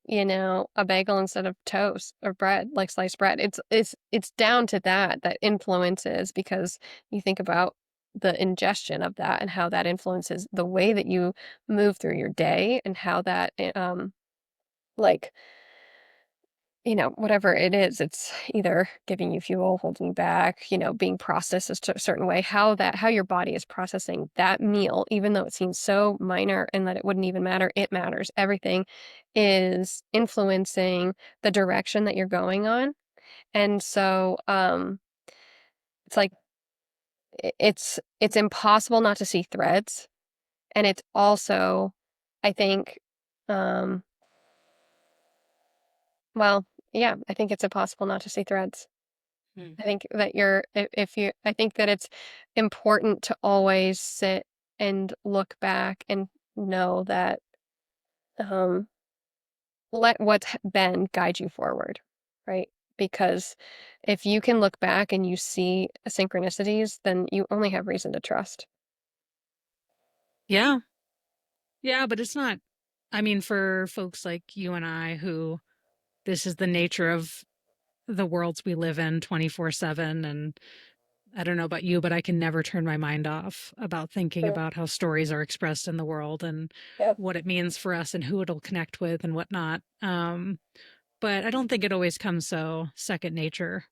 bagel instead of toast or bread, like sliced bread. It's down to that influences because you think about the ingestion of that and how that influences the way that you move through your day and how that like whatever it is, it's either giving you fuel, holding you back, being processed a certain way, how your body is processing that meal, even though it seems so minor and that it wouldn't even matter, it matters. Everything is influencing the direction that you're going on. And so, it's like, it's impossible not to see threads. And it's also, I think, um, well, yeah, I think it's impossible not to see threads. Hmm. I think that I think that it's important to always sit and look back and know that, um, let what's been guide you forward, right? Because if you can look back and you see synchronicities, then you only have reason to trust. Yeah. Yeah, but it's not, I mean, for folks like you and I who this is the nature of the worlds we live in 24/7. And I don't know about you, but I can never turn my mind off about thinking Mm, about how stories are expressed in the world and yep. what it means for us and who it'll connect with and whatnot. But I don't think it always comes so second nature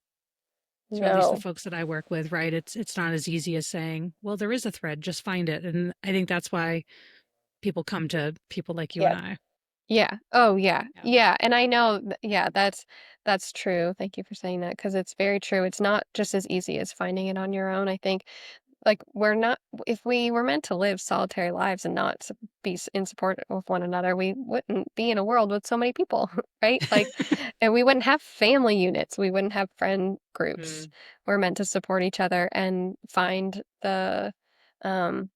to at least the No. folks that I work with, right? It's not as easy as saying, well, there is a thread, just find it. And I think that's why people come to people like you and Yeah. I. Yeah. Oh, yeah. Yeah. Yeah. And I know, yeah, that's true. Thank you for saying that because it's very true. It's not just as easy as finding it on your own. I think like we're not if we were meant to live solitary lives and not be in support of one another, we wouldn't be in a world with so many people, right? Like, and we wouldn't have family units, we wouldn't have friend groups. Mm. We're meant to support each other and find um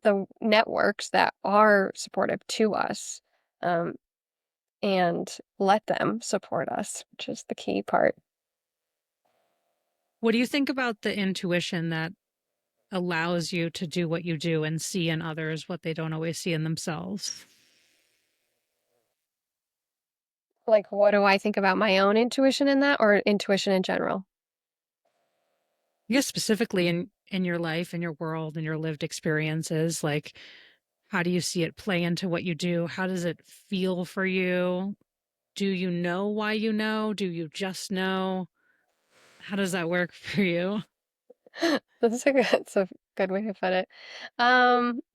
the networks that are supportive to us, um, and let them support us, which is the key part. What do you think about the intuition that allows you to do what you do and see in others what they don't always see in themselves. Like, what do I think about my own intuition in that, or intuition in general? I guess specifically in your life, in your world, in your lived experiences, like how do you see it play into what you do? How does it feel for you? Do you know why you know? Do you just know? How does that work for you? That's a good way to put it.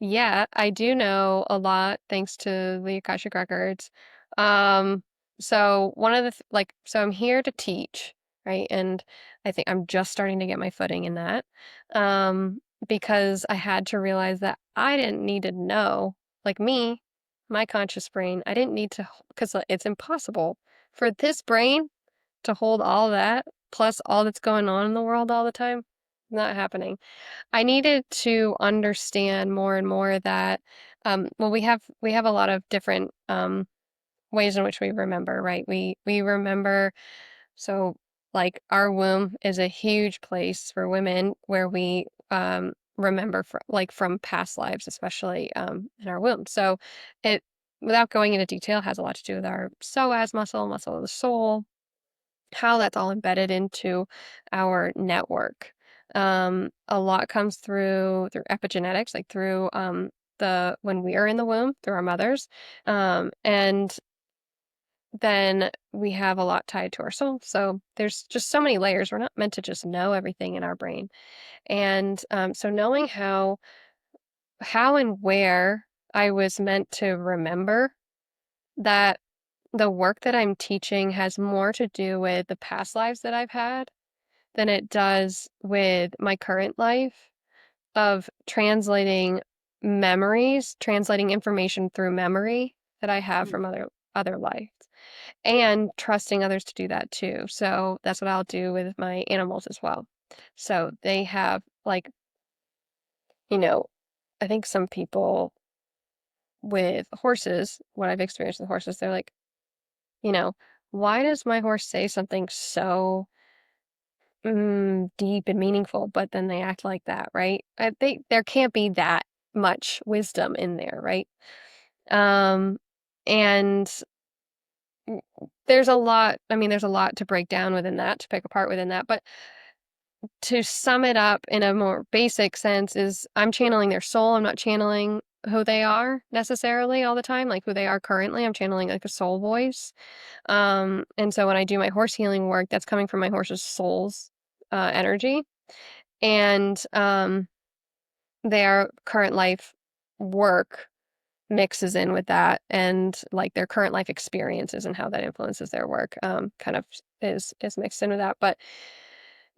Yeah, I do know a lot thanks to the Akashic Records. Um, so one of the so I'm here to teach, right? And I think I'm just starting to get my footing in that. Um, because I had to realize that I didn't need to know, like me, my conscious brain, I didn't need to, because it's impossible for this brain to hold all that plus all that's going on in the world all the time. Not happening. I needed to understand more and more that, well, we have a lot of different ways in which we remember, right? We remember, so like our womb is a huge place for women where we remember from past lives, especially in our womb. So it, without going into detail, has a lot to do with our psoas muscle, muscle of the soul, how that's all embedded into our network. A lot comes through epigenetics, like through the when we are in the womb, through our mothers. And then we have a lot tied to our soul. So there's just so many layers. We're not meant to just know everything in our brain. And so knowing how and where I was meant to remember that the work that I'm teaching has more to do with the past lives that I've had than it does with my current life, of translating memories, translating information through memory that I have Mm. from other lives, and trusting others to do that too. So that's what I'll do with my animals as well. So they have, like, you know, I think some people with horses, what I've experienced with horses, they're like, you know, why does my horse say something so deep and meaningful, but then they act like that, right? I think there can't be that much wisdom in there, right? Um, and there's a lot, I mean, there's a lot to break down within that, to pick apart within that, but to sum it up in a more basic sense is I'm channeling their soul. I'm not channeling who they are necessarily all the time, like who they are currently. I'm channeling like a soul voice. And so when I do my horse healing work, that's coming from my horse's soul's energy. And their current life work mixes in with that, and like their current life experiences and how that influences their work kind of is mixed in with that. But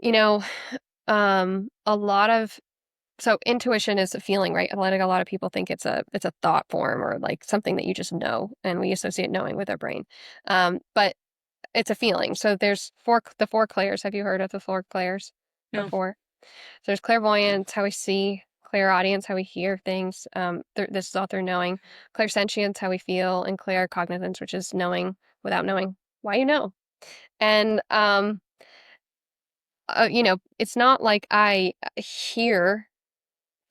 you know, a lot of, so intuition is a feeling, right? Like a lot of people think it's a thought form, or like something that you just know, and we associate knowing with our brain. But it's a feeling. So there's the four clairs. Have you heard of the four clairs No. before? So there's clairvoyance, how we see; clairaudience, how we hear things. This is all through knowing; clairsentience, how we feel; and claircognizance, which is knowing without knowing why you know. And it's not like I hear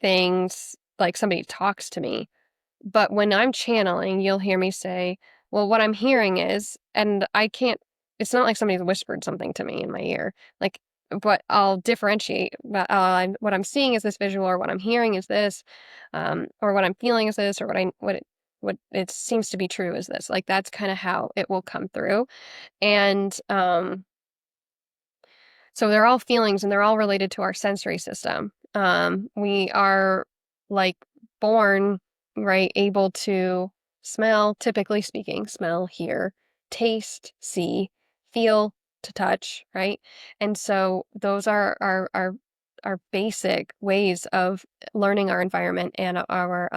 things like somebody talks to me. But when I'm channeling, you'll hear me say, well, what I'm hearing is, and I can't, it's not like somebody's whispered something to me in my ear. Like, but I'll differentiate. What I'm seeing is this visual, or what I'm hearing is this, or what I'm feeling is this, or what it seems to be true is this. Like, that's kind of how it will come through. And so they're all feelings, and they're all related to our sensory system. We are, like, born, right, able to smell, typically speaking, smell, hear, taste, see, feel, to touch, right? And so those are our basic ways of learning our environment and our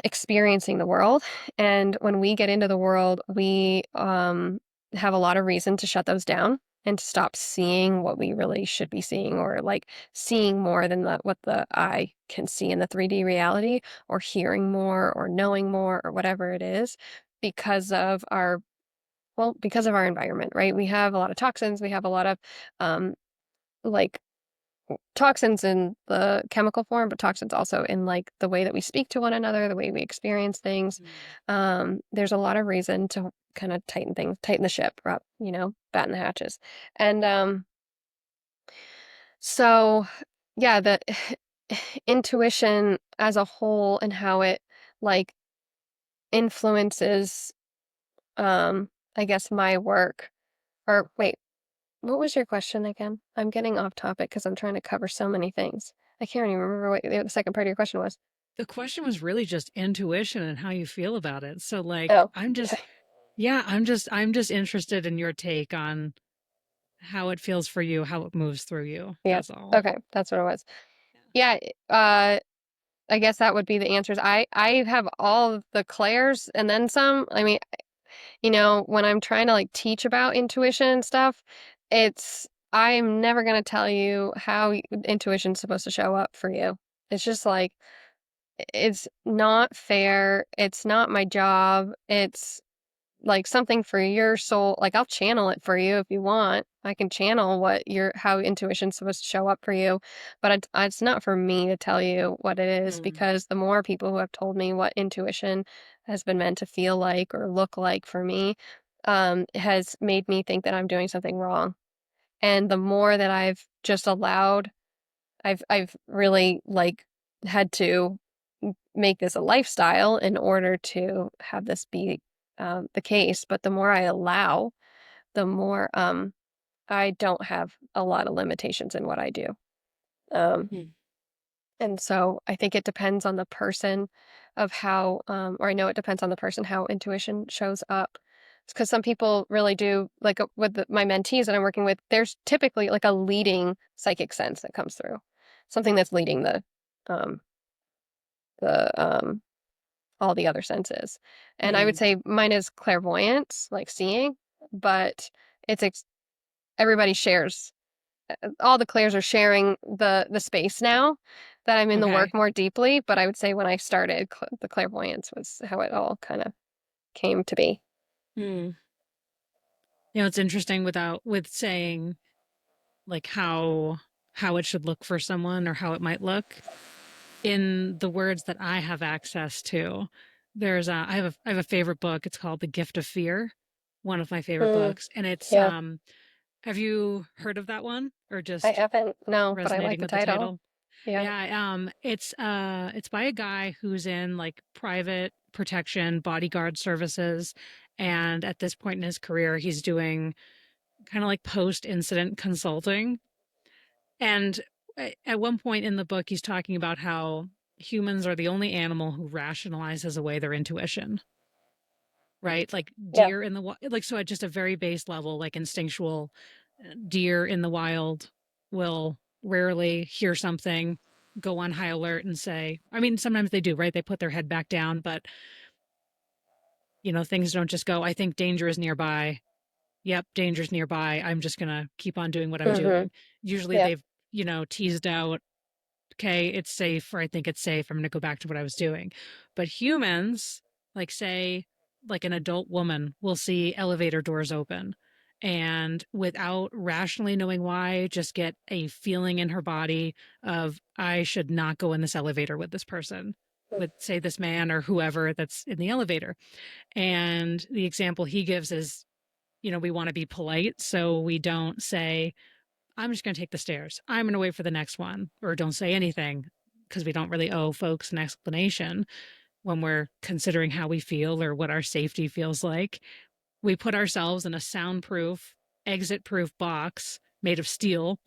experiencing the world. And when we get into the world, we have a lot of reason to shut those down and to stop seeing what we really should be seeing, or like seeing more than what the eye can see in the 3D reality, or hearing more, or knowing more, or whatever it is, because of our, well, because of our environment, right? We have a lot of toxins, we have a lot of um like toxins in the chemical form, but toxins also in like the way that we speak to one another, the way we experience things. Mm. There's a lot of reason to kind of tighten the ship, batten the hatches. And so yeah, the intuition as a whole and how it like influences, I guess my work. Or wait, what was your question again? I'm getting off topic because I'm trying to cover so many things. I can't even remember what the second part of your question was. The question was really just intuition and how you feel about it. So like Oh, I'm just okay. yeah, I'm just interested in your take on how it feels for you, how it moves through you. Yeah. That's all. Okay, that's what it was. Yeah, I guess that would be the answers. I have all of the clairs and then some. I mean, when I'm trying to like teach about intuition and stuff, I'm never going to tell you how intuition's supposed to show up for you. It's just like it's not fair. It's not my job. It's like something for your soul. Like I'll channel it for you if you want. I can channel how intuition's supposed to show up for you, but it's not for me to tell you what it is Mm. because the more people who have told me what intuition has been meant to feel like or look like for me, has made me think that I'm doing something wrong. And the more that I've just allowed I've really like had to make this a lifestyle in order to have this be the case. But the more I allow, the more I don't have a lot of limitations in what I do. Um, Mm. and so I think it depends on the person of how, or I know it depends on the person how intuition shows up. Because some people really do, like with my mentees that I'm working with, there's typically like a leading psychic sense that comes through, something that's leading um, the all the other senses. And I would Mm. say mine is clairvoyance, like seeing, but it's everybody shares. All the clairs are sharing the space now that I'm in the work Okay. more deeply. But I would say when I started, the clairvoyance was how it all kind of came to be. Mm. It's interesting with saying like how it should look for someone or how it might look in the words that I have access to. I have a favorite book. It's called The Gift of Fear, one of my favorite Mm, books, and it's yeah, have you heard of that one or I just haven't. No, but I like resonating the with the title. title? Yeah. Yeah, it's by a guy who's in like private protection bodyguard services, and at this point in his career he's doing kind of like post incident consulting. And at one point in the book, he's talking about how humans are the only animal who rationalizes away their intuition, right? Like Yeah. deer in the like so at just a very base level, like instinctual, deer in the wild will rarely hear something, go on high alert and say, I mean, sometimes they do, right? They put their head back down, but things don't just go, I think danger is nearby. Yep, danger's nearby. I'm just going to keep on doing what I'm Mm-hmm. doing. Usually Yeah. they've, teased out, okay, it's safe, or I think it's safe. I'm going to go back to what I was doing. But humans, like, say, like an adult woman will see elevator doors open and without rationally knowing why, just get a feeling in her body of, I should not go in this elevator with this person, with, say, this man or whoever that's in the elevator. And the example he gives is, we want to be polite. So we don't say, I'm just going to take the stairs. I'm going to wait for the next one, or don't say anything because we don't really owe folks an explanation when we're considering how we feel or what our safety feels like. We put ourselves in a soundproof, exit proof box made of steel,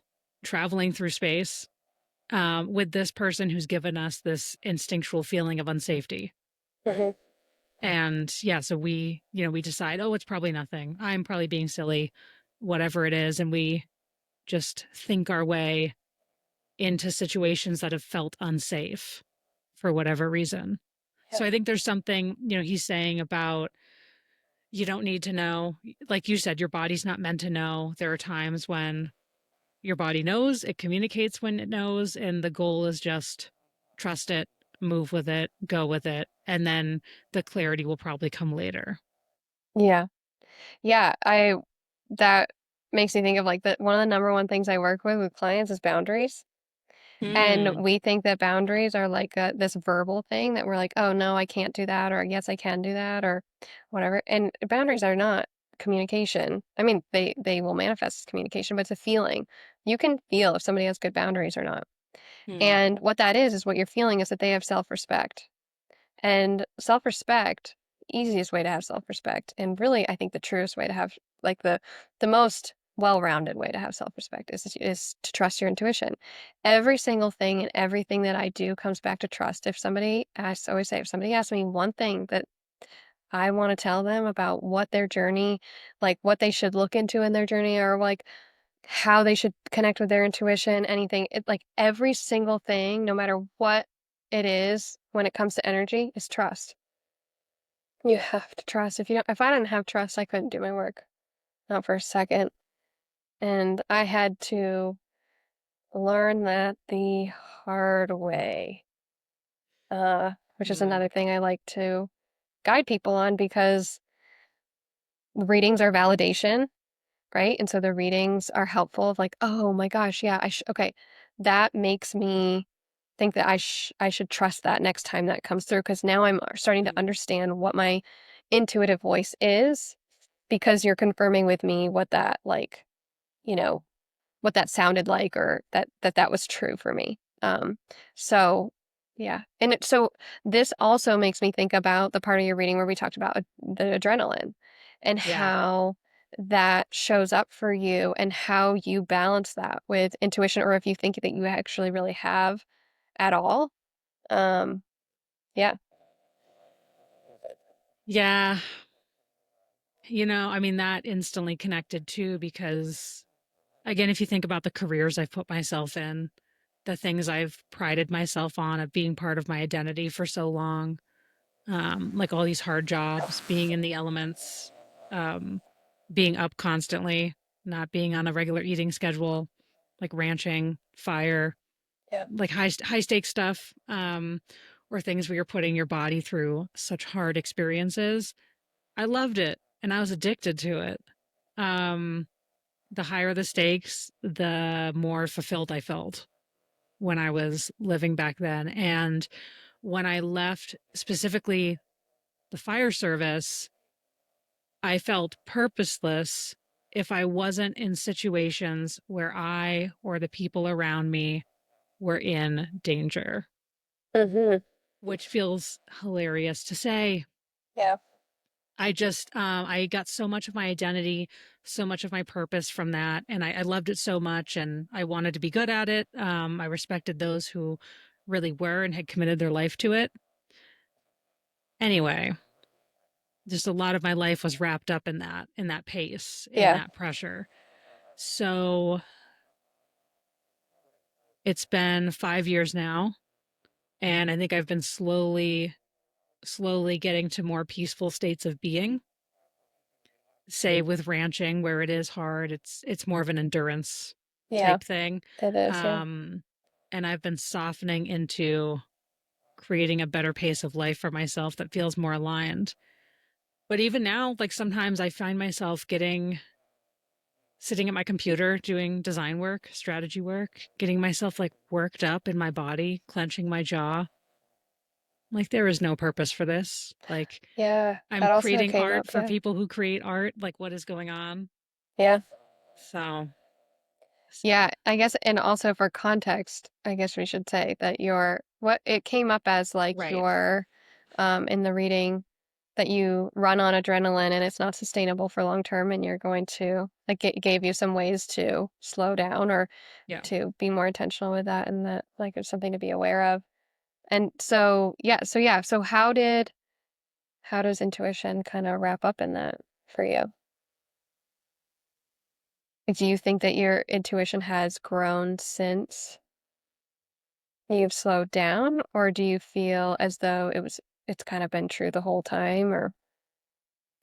traveling through space with this person who's given us this instinctual feeling of unsafety. Mm-hmm. And yeah, so we decide, oh, it's probably nothing. I'm probably being silly, whatever it is. And we just think our way into situations that have felt unsafe for whatever reason. Yeah. So I think there's something, he's saying about you don't need to know. Like you said, your body's not meant to know. There are times when your body knows, it communicates when it knows, and the goal is just trust it, move with it, go with it, and then the clarity will probably come later. Yeah. Yeah. That makes me think of like one of the number one things I work with clients is boundaries. And Hmm. we think that boundaries are like this verbal thing that we're like, oh no, I can't do that, or yes, I can do that, or whatever. And boundaries are not communication. I mean, they will manifest as communication, but it's a feeling. You can feel if somebody has good boundaries or not. Hmm. And what that is what you're feeling is that they have self-respect. And self-respect, easiest way to have self-respect, and really I think the truest way to have like the most well-rounded way to have self-respect is to trust your intuition. Every single thing and everything that I do comes back to trust. If somebody I always say if somebody asks me one thing that I want to tell them about what their journey, like what they should look into in their journey or like how they should connect with their intuition, anything, it like every single thing, no matter what it is when it comes to energy, is trust. You have to trust. If I didn't have trust, I couldn't do my work. Not for a second. And I had to learn that the hard way. Which is Hmm. another thing I like to guide people on because readings are validation, right? And so the readings are helpful of like, oh my gosh, yeah, okay. That makes me think that I should trust that next time that comes through because now I'm starting to Hmm. understand what my intuitive voice is because you're confirming with me what that like, you know, what that sounded like or that was true for me. So yeah. So this also makes me think about the part of your reading where we talked about the adrenaline and Yeah. how that shows up for you and how you balance that with intuition or if you think that you actually really have at all. Um, yeah. Yeah. I mean, that instantly connected too, because again, if you think about the careers I've put myself in, the things I've prided myself on of being part of my identity for so long, like all these hard jobs, being in the elements, um, being up constantly, not being on a regular eating schedule, like ranching, fire, Yeah. like high stakes stuff, or things where you're putting your body through such hard experiences. I loved it and I was addicted to it. Um, the higher the stakes, the more fulfilled I felt when I was living back then. And when I left specifically the fire service, I felt purposeless if I wasn't in situations where I or the people around me were in danger, Mm-hmm. which feels hilarious to say. Yeah. I got so much of my identity, so much of my purpose from that. And I loved it so much and I wanted to be good at it. I respected those who really were and had committed their life to it. Anyway, just a lot of my life was wrapped up in that pace, in Yeah. that pressure. So it's been 5 years now. And I think I've been slowly getting to more peaceful states of being. Say with ranching where it is hard, it's more of an endurance Yeah. type thing. It is. Yeah. Um, and I've been softening into creating a better pace of life for myself that feels more aligned. But even now, like sometimes I find myself sitting at my computer doing design work, strategy work, getting myself like worked up in my body, clenching my jaw. Like there is no purpose for this. Like Yeah. I'm That also creating came art up. for Yeah. people who create art. Like what is going on? Yeah. So, Yeah, I guess, and also for context, I guess we should say that what it came up as like right. in the reading that you run on adrenaline and it's not sustainable for long term and you're going to, like, it gave you some ways to slow down or Yeah. to be more intentional with that and that, like, it's something to be aware of. And so how does intuition kind of wrap up in that for you? Like, do you think that your intuition has grown since you've slowed down, or do you feel as though it's kind of been true the whole time or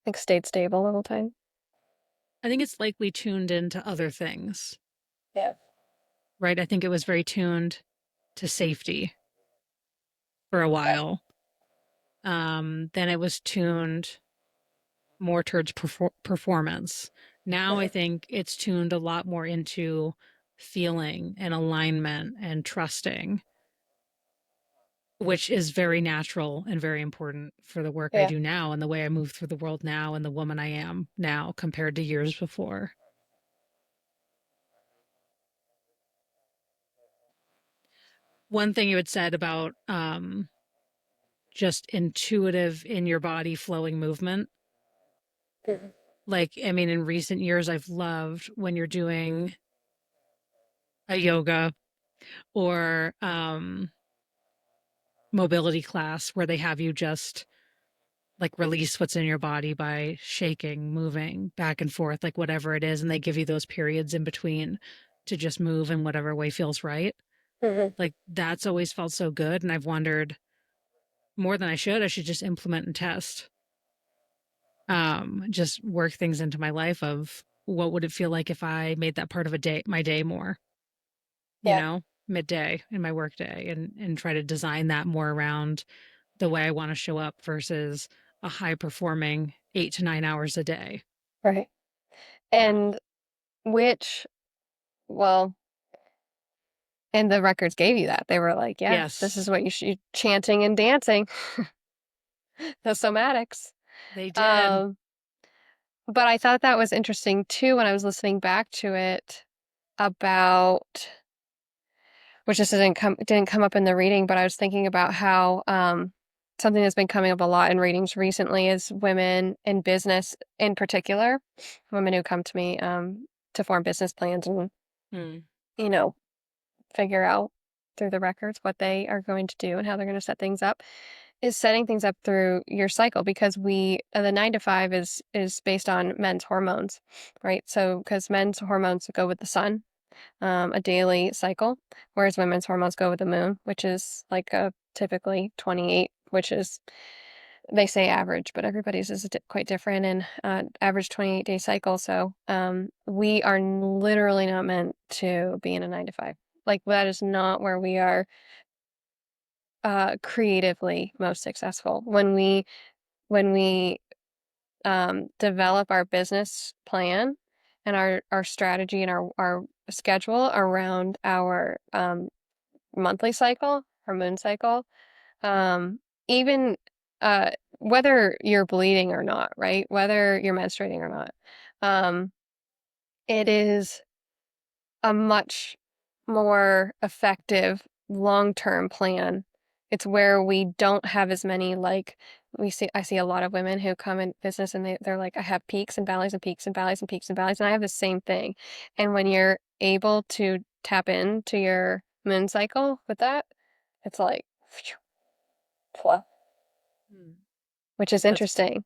like stayed stable the whole time? I think it's likely tuned into other things, Yeah. right? I think it was very tuned to safety for a Yeah. while. Then it was tuned more towards performance. Now I Mhm. think it's tuned a lot more into feeling and alignment and trusting, which is very natural and very important for the work I Yeah. do now and the way I move through the world now and the woman I am now compared to years before. One thing you had said about just intuitive in your body flowing movement. Mhm. Like, I mean, in recent years, I've loved when you're doing a yoga or mobility class where they have you just like release what's in your body by shaking, moving back and forth, like whatever it is. And they give you those periods in between to just move in whatever way feels right. Mhm. Like that's always felt so good. And I've wondered more than I should just implement and test. Just work things into my life of what would it feel like if I made that part of my day more, Yeah. midday in my work day and try to design that more around the way I want to show up versus a high performing 8 to 9 hours a day. Right. Yeah. And which, well, and the records gave you that. They were like, yeah, this is Yes, what you should chanting and dancing, the somatics. they did. Um, but I thought that was interesting too when I was listening back to it about which just didn't come up in the reading, but I was thinking about how something that's been coming up a lot in readings recently is women in business in particular, women who come to me to form business plans and Mm, you know figure out through the records what they are going to do and how they're going to set things up is setting things up through your cycle because we the 9 to 5 is based on men's hormones, right? So because men's hormones go with the sun, a daily cycle, whereas women's hormones go with the moon, which is like a typically 28, which is they say average, but everybody's is quite different and average 28-day cycle. So we are literally not meant to be in a 9 to 5. Like that is not where we are creatively most successful. When we develop our business plan and our strategy and our schedule around our monthly cycle, our moon cycle, um, even uh, whether you're bleeding or not, right? Whether you're menstruating or not, um, it is a much more effective long-term plan. It's where we don't have as many like I see a lot of women who come in business and they're like, I have peaks and valleys and peaks and valleys and peaks and valleys, and I have the same thing. And when you're able to tap into your moon cycle with that, it's like, phew, phew, mm. which is That's interesting.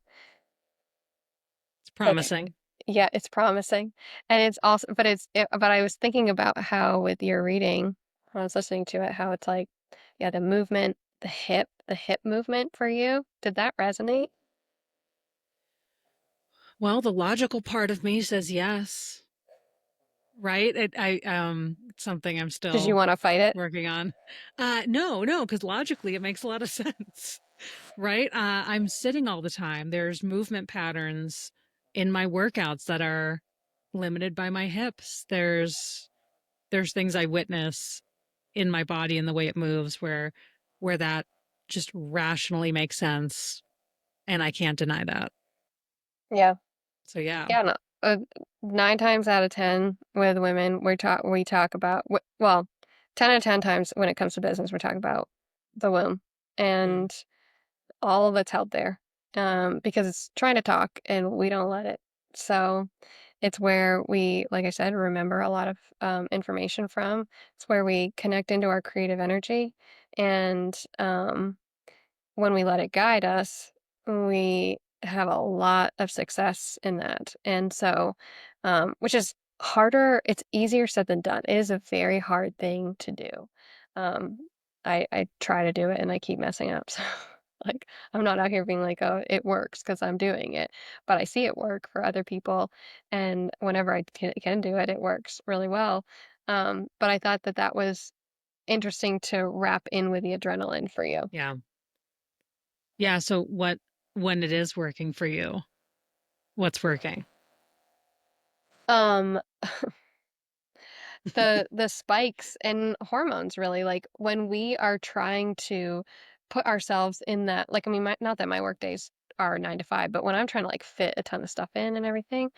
it's Like, promising. yeah, it's promising. And it's also, but I was thinking about how with your reading, when I was listening to it, how it's like, yeah, the movement, the hip movement for you, did that resonate? Well, the logical part of me says yes, right? It's something I'm Did you still want to fight it? working on. No, because logically it makes a lot of sense. Right? I'm sitting all the time. There's movement patterns in my workouts that are limited by my hips. There's things I witness in my body and the way it moves where that just rationally makes sense and I can't deny that. Yeah. So yeah. Yeah, no, 9 times out of 10 with women, we talk about well, 10 out of 10 times when it comes to business, we're talking about the womb Mm. and all of it's held there, because it's trying to talk and we don't let it. So it's where we, like I said, remember a lot of information from. It's where we connect into our creative energy. And when we let it guide us, we have a lot of success in that. And so, which is harder, it's easier said than done. It is a very hard thing to do. Um, I try to do it and I keep messing up. So, like, I'm not out here being like, oh, it works because I'm doing it, but I see it work for other people. And whenever I can do it, it works really well. But I thought that that was interesting to wrap in with the adrenaline for you. Yeah. Yeah, so when it is working for you, what's working? Um, the spikes in hormones really, like, when we are trying to put ourselves in that like, I mean, my not that my work days are 9 to 5, but when I'm trying to, like, fit a ton of stuff in and everything,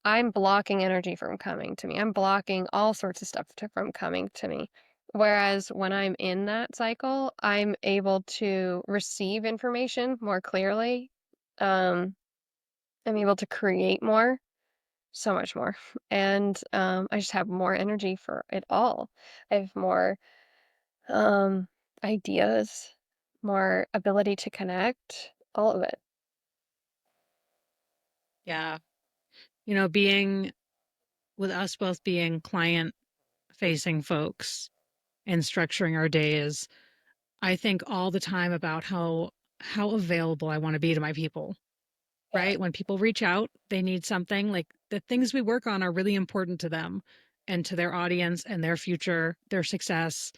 I'm blocking energy from coming to me. I'm blocking all sorts of stuff from coming to me. Whereas when I'm in that cycle, I'm able to receive information more clearly. Um, I'm able to create more, so much more. And I just have more energy for it all. I have more um, ideas, more ability to connect, all of it. Yeah. Being with us both being client facing folks and structuring our days, I think all the time about how available I want to be to my people, Yeah. right? When people reach out, they need something, like the things we work on are really important to them and to their audience and their future, their success,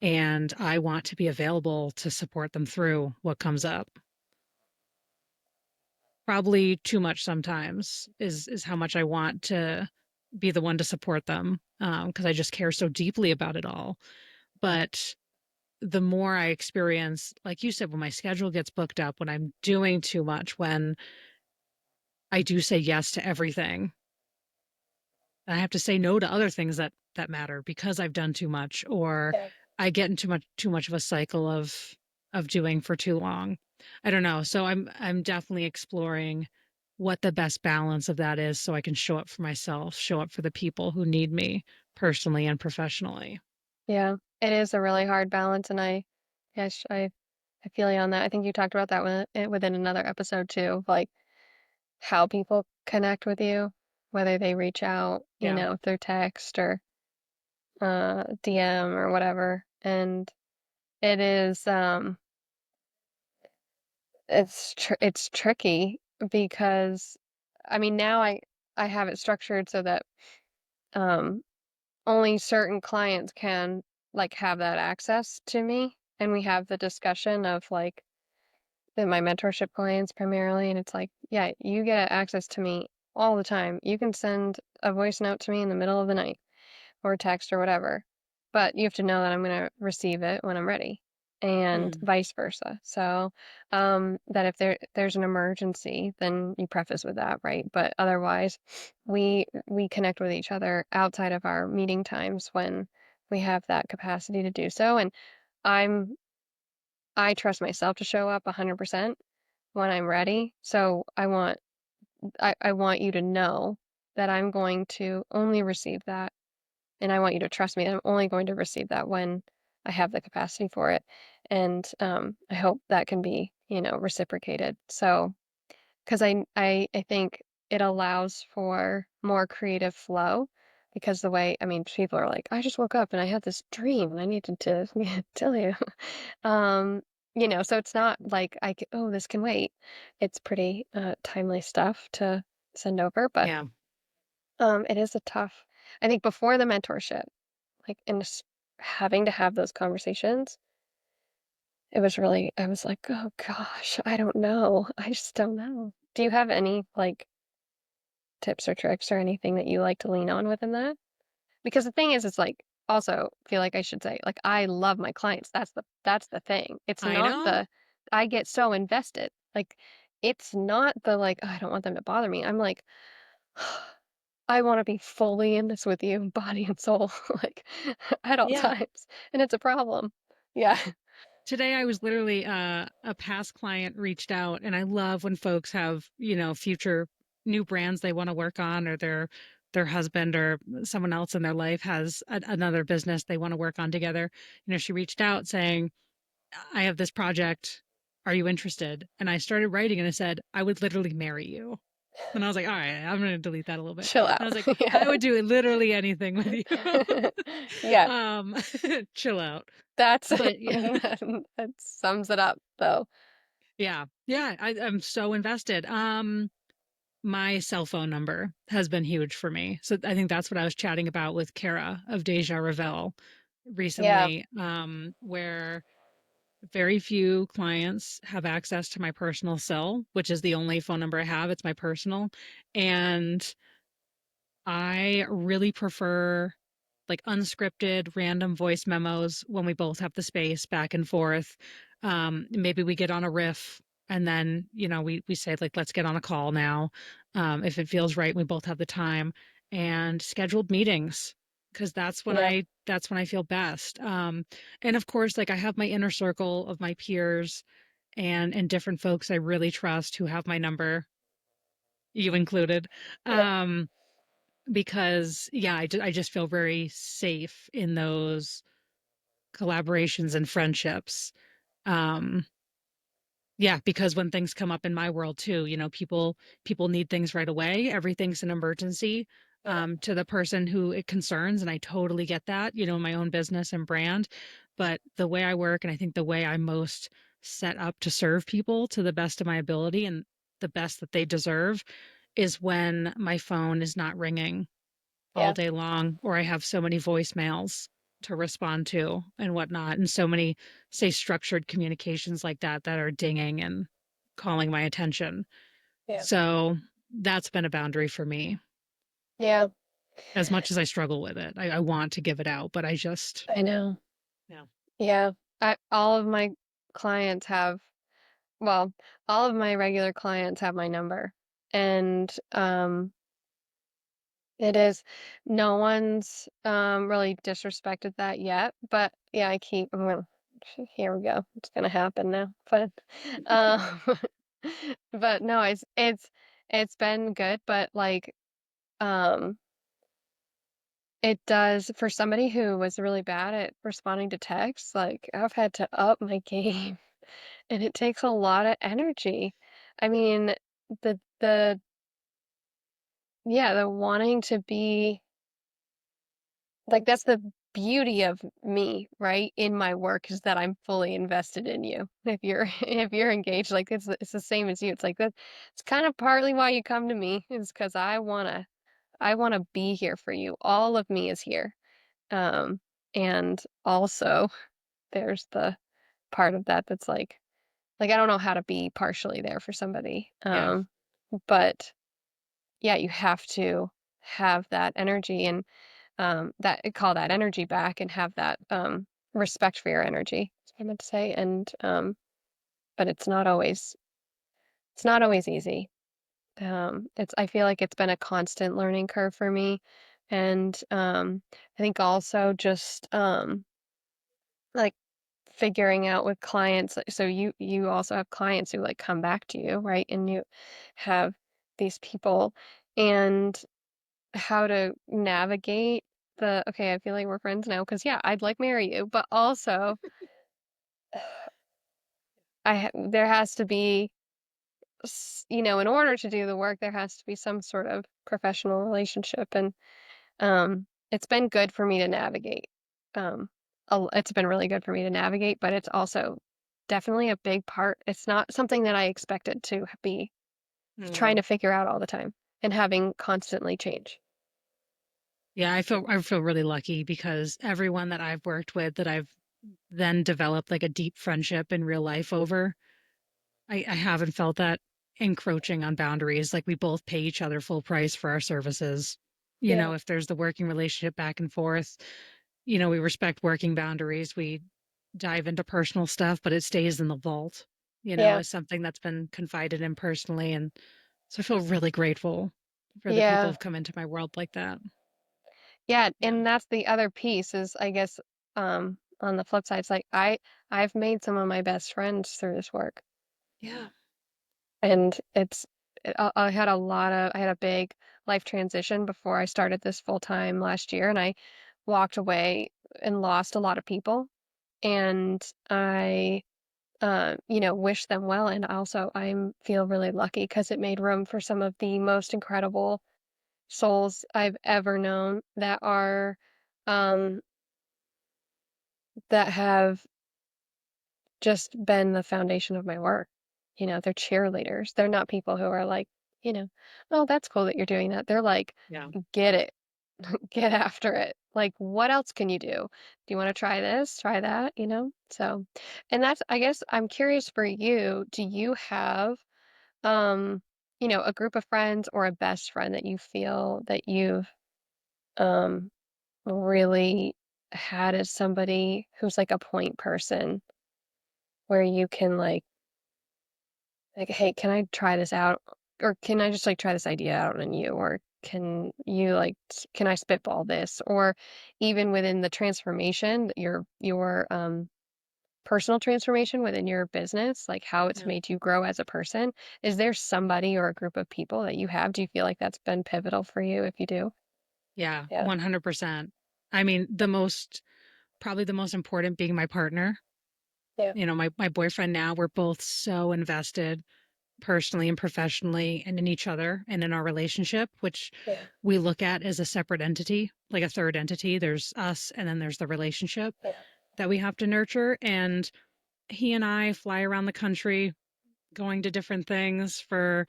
and I want to be available to support them through what comes up. Probably too much sometimes is how much I want to be the one to support them, because I just care so deeply about it all. But the more I experience, like you said, when my schedule gets booked up, when I'm doing too much, when I do say yes to everything, I have to say no to other things that matter because I've done too much, or Yeah. I get into too much of a cycle of doing for too long. I don't know. So I'm definitely exploring what the best balance of that is so I can show up for myself, show up for the people who need me personally and professionally. Yeah. It is a really hard balance, and yes, I feel you on that. I think you talked about that within another episode too, like how people connect with you, whether they reach out, Yeah. through text or DM or whatever. And it is it's tricky because I mean now I have it structured so that um only certain clients can like have that access to me, and we have the discussion of like my mentorship clients primarily, and it's like, yeah, you get access to me all the time. You can send a voice note to me in the middle of the night or text or whatever, but you have to know that I'm going to receive it when I'm ready, and Hmm. vice versa. So, that if there's an emergency, then you preface with that, right? But otherwise, we connect with each other outside of our meeting times when we have that capacity to do so, and I'm I trust myself to show up 100% when I'm ready. So I want you to know that I'm going to only receive that, and I want you to trust me. I'm only going to receive that when I have the capacity for it. And I hope that can be, reciprocated. So, because I think it allows for more creative flow because the way, I mean, people are like, I just woke up and I had this dream and I needed to tell you. Um, so it's not like oh, this can wait. It's pretty timely stuff to send over, but Yeah. it is a tough, I think before the mentorship, like having to have those conversations, it was really, I was like, oh gosh, I don't know. I just don't know. Do you have any like tips or tricks or anything that you like to lean on within that? Because the thing is, it's like also feel like I should say, like I love my clients. That's the thing. It's I not know. the I get so invested. Like it's not the like, "Oh, I don't want them to bother me." I'm like, I want to be fully in this with you, body and soul, like at all Yeah. times. And it's a problem. Yeah. Today I was literally a past client reached out, and I love when folks have, future new brands they want to work on, or their husband or someone else in their life has another business they want to work on together. She reached out saying, I have this project. Are you interested? And I started writing and I said, I would literally marry you. And I was like, all right, I'm going to delete that a little bit. Chill And I out. was like, I Yeah. would do literally anything with you. Yeah. um, chill out. That's But yeah, that sums it up though. yeah, yeah, I'm so invested. My cell phone number has been huge for me. So I think that's what I was chatting about with Kara of Deja Revel Yeah. recently, where very few clients have access to my personal cell, which is the only phone number I have. It's my personal. And I really prefer like unscripted, random voice memos when we both have the space back and forth. Maybe we get on a riff and then, we say like, let's get on a call now. If it feels right, we both have the time and scheduled meetings because Yeah. that's when I feel best. And of course, like I have my inner circle of my peers and different folks I really trust who have my number, you included. Yeah. Um, because yeah, I just feel very safe in those collaborations and friendships. Um, yeah, because when things come up in my world too, people need things right away. Everything's an emergency Yeah. to the person who it concerns, and I totally get that, my own business and brand. But the way I work, and I think the way I'm most set up to serve people to the best of my ability and the best that they deserve is when my phone is not ringing all Yeah. day long, or I have so many voicemails to respond to and whatnot, and so many, say, structured communications like that that are dinging and calling my attention. Yeah. So that's been a boundary for me. Yeah. As much as I struggle with it, I want to give it out, but I know. yeah, Yeah. All of my clients have, well, all of my regular clients have my number. And it is, no one's really disrespected that yet, but yeah, well, here we go. It's gonna happen now. But um but no, it's been good, but like um it does, for somebody who was really bad at responding to texts, like I've had to up my game and it takes a lot of energy. I mean, the yeah, the wanting to be like, that's the beauty of me, right? In my work is that I'm fully invested in you. If you're if you're engaged, like it's the same as you. It's like that, it's kind of partly why you come to me is because I wanna be here for you. All of me is here. Um, and also there's the part of that that's like I don't know how to be partially there for somebody. yeah, But yeah, you have to have that energy and that call that energy back and have that respect for your energy. That's what I meant to say. And but it's not always easy. It's I feel like it's been a constant learning curve for me, and I think also just like figuring out with clients. So you also have clients who like come back to you, right? And you have these people, and how to navigate the, "Okay, I feel like we're friends now because yeah, I'd like marry you," but also, there has to be in order to do the work, there has to be some sort of professional relationship, and, it's been good for me to navigate. It's been really good for me to navigate, but it's also definitely a big part. It's not something that I expected to be trying mm. to figure out all the time and having constantly change. Yeah. I feel really lucky because everyone that I've worked with that I've then developed like a deep friendship in real life over, I haven't felt that encroaching on boundaries. Like we both pay each other full price for our services. Yeah. If there's the working relationship back and forth, we respect working boundaries. We dive into personal stuff, but it stays in the vault, Yeah. as something that's been confided in personally. And so I feel really grateful for the people Yeah. who've come into my world like that. Yeah, Yeah. and that's the other piece is, I guess, on the flip side, it's like I've made some of my best friends through this work, Yeah. and I had a big life transition before I started this full time last year, and I walked away and lost a lot of people, and I, wish them well, and also feel really lucky because it made room for some of the most incredible souls I've ever known um, that have just been the foundation of my work. They're cheerleaders. They're not people who are like, "Oh, that's cool that you're doing that." They're like, Yeah. "Get it. Get after it. Like, what else can you do? Do you want to try this? Try that?" So, and that's, I guess I'm curious for you, do you have a group of friends or a best friend that you feel that you've um really had is somebody who's like a point person where you can like, "Hey, can I try this out?" Or, "Can I just, like, try this idea out on you?" Or, "Can you, like, can I spitball this?" Or even within the transformation, your personal transformation within your business, like, how it's Yeah. made you grow as a person. Is there somebody or a group of people that you have? Do you feel like that's been pivotal for you if you do? Yeah, Yeah. 100%. I mean, probably the most important being my partner. Yeah. You know, my boyfriend now, we're both so invested personally and professionally and in each other and in our relationship, which Yeah. we look at as a separate entity, like a third entity. There's us and then there's the relationship Yeah. that we have to nurture. And he and I fly around the country going to different things for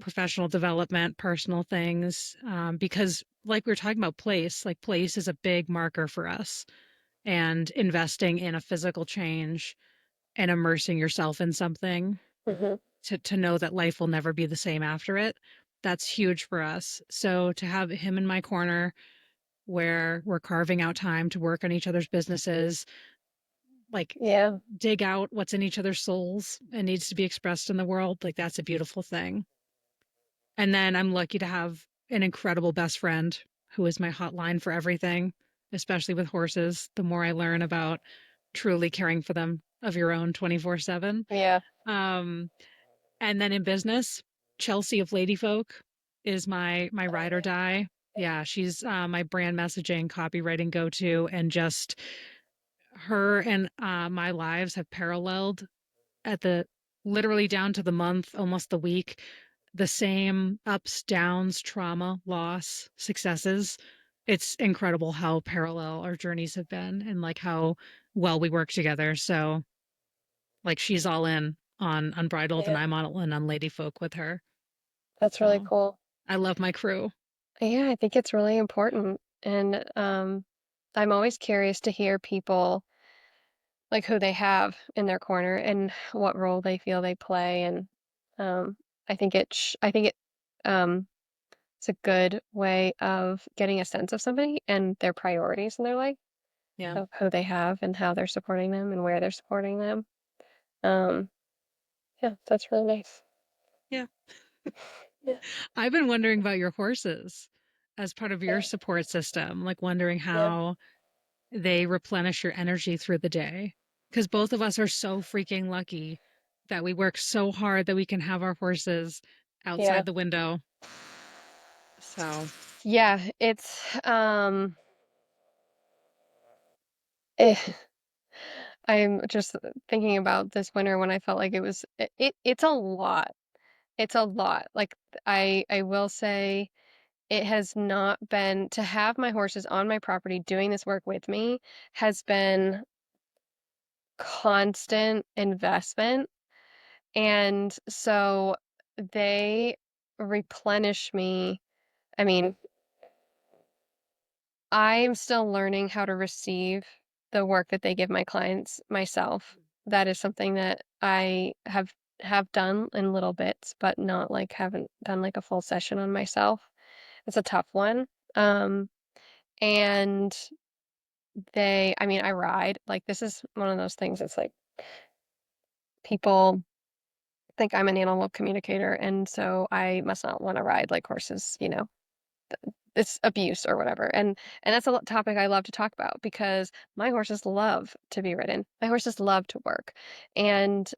professional development, personal things, because like we were talking about like place is a big marker for us and investing in a physical change and immersing yourself in something Mhm. to know that life will never be the same after it. That's huge for us. So to have him in my corner where we're carving out time to work on each other's businesses, like Yeah. dig out what's in each other's souls and needs to be expressed in the world, like that's a beautiful thing. And then I'm lucky to have an incredible best friend who is my hotline for everything, especially with horses. The more I learn about truly caring for them of your own 24/7. Yeah. Um, and then in business, Chelsea of Lady Folk is my Oh, ride or yeah. die. Yeah. Yeah, she's my brand messaging, copywriting go to, and just her and my lives have paralleled at the literally down to the month, almost the week, the same ups, downs, trauma, loss, successes. It's incredible how parallel our journeys have been and like how well we work together. So like she's all in on Unbridled and Yeah. I'm all in on Lady Folk with her. That's really So cool. I love my crew. Yeah, I think it's really important. And I'm always curious to hear people like who they have in their corner and what role they feel they play. And um, I think um, it's a good way of getting a sense of somebody and their priorities in their life, Yeah. of who they have and how they're supporting them and where they're supporting them. Um, yeah, that's really nice. Yeah. Yeah, I've been wondering about your horses as part of your yeah, support system, like wondering yeah, how they replenish your energy through the day. Because both of us are so freaking lucky that we work so hard that we can have our horses yeah. outside the window. So, Yeah, it's eh, I'm just thinking about this winter when I felt like it's a lot. It's a lot. Like I will say it has not been to have my horses on my property doing this work with me has been constant investment. And so they replenish me. I mean, I'm still learning how to receive the work that they give my clients myself. That is something that I have done in little bits, but not like haven't done like a full session on myself. It's a tough one. Um, and I mean, I ride. Like this is one of those things that's like people think I'm an animal communicator, and so I must not want to ride like horses, you know. It's abuse or whatever. And that's a topic I love to talk about because my horses love to be ridden. My horses love to work. And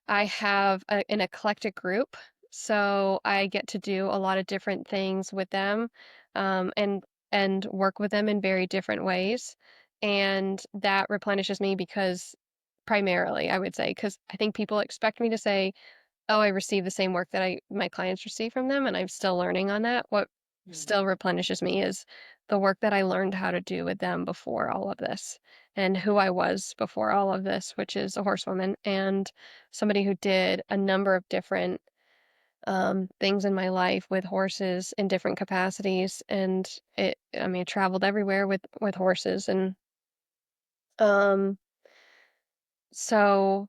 I have an eclectic group, so I get to do a lot of different things with them, um, and and work with them in very different ways. And that replenishes me because primarily, I would say, because I think people expect me to say, "Oh, I receive the same work that my clients receive from them," and I'm still learning on that. What mm, still replenishes me is the work that I learned how to do with them before all of this, and who I was before all of this, which is a horsewoman and somebody who did a number of different, things in my life with horses in different capacities, and I mean, traveled everywhere with horses, and, um, so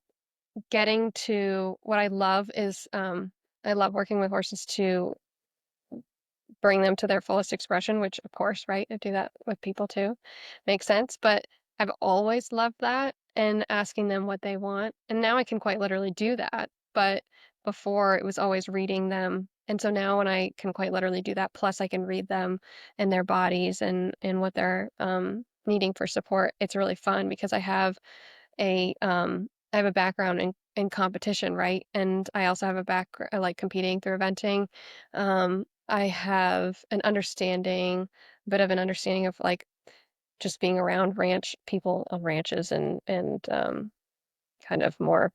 getting to what I love is, I love working with horses to bring them to their fullest expression, which of course, right? I do that with people too. Makes sense. But I've always loved that and asking them what they want. And now I can quite literally do that. But before it was always reading them. And so now when I can quite literally do that, plus I can read them and their bodies and what they're needing for support, it's really fun because I have a background in competition, right? And I also have a background like competing through eventing. I have bit of an understanding of like just being around ranch people on ranches and kind of more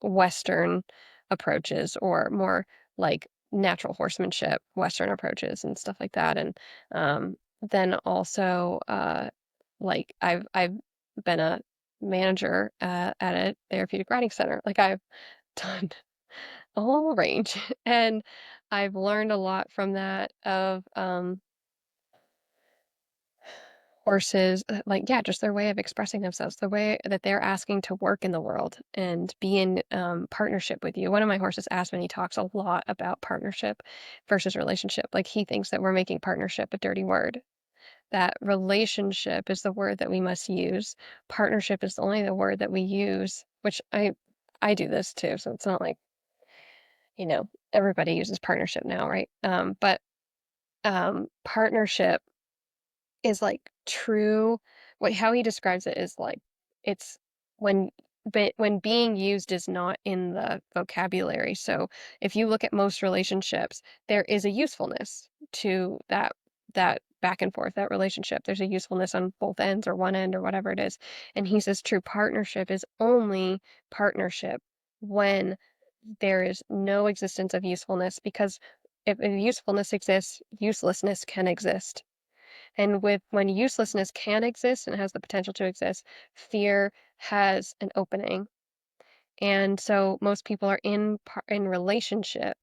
Western approaches or more like natural horsemanship, Western approaches and stuff like that. And then also like I've been a manager at a therapeutic riding center. Like I've done a whole range and I've learned a lot from that of horses, like, yeah, just their way of expressing themselves, the way that they're asking to work in the world and be in partnership with you. One of my horses, Aspen, he talks a lot about partnership versus relationship. Like, he thinks that we're making partnership a dirty word, that relationship is the word that we must use. Partnership is only the word that we use, which I do this too. So it's not like, everybody uses partnership now, right? But partnership is, like, true what how he describes it is, like, it's when when being used is not in the vocabulary, so if you look at most relationships, there is a usefulness to that back and forth, that relationship. There's a usefulness on both ends or one end or whatever it is, and he says true partnership is only partnership when there is no existence of usefulness, because if usefulness exists, uselessness can exist. And when uselessness can exist and has the potential to exist, fear has an opening. And so most people are in relationship.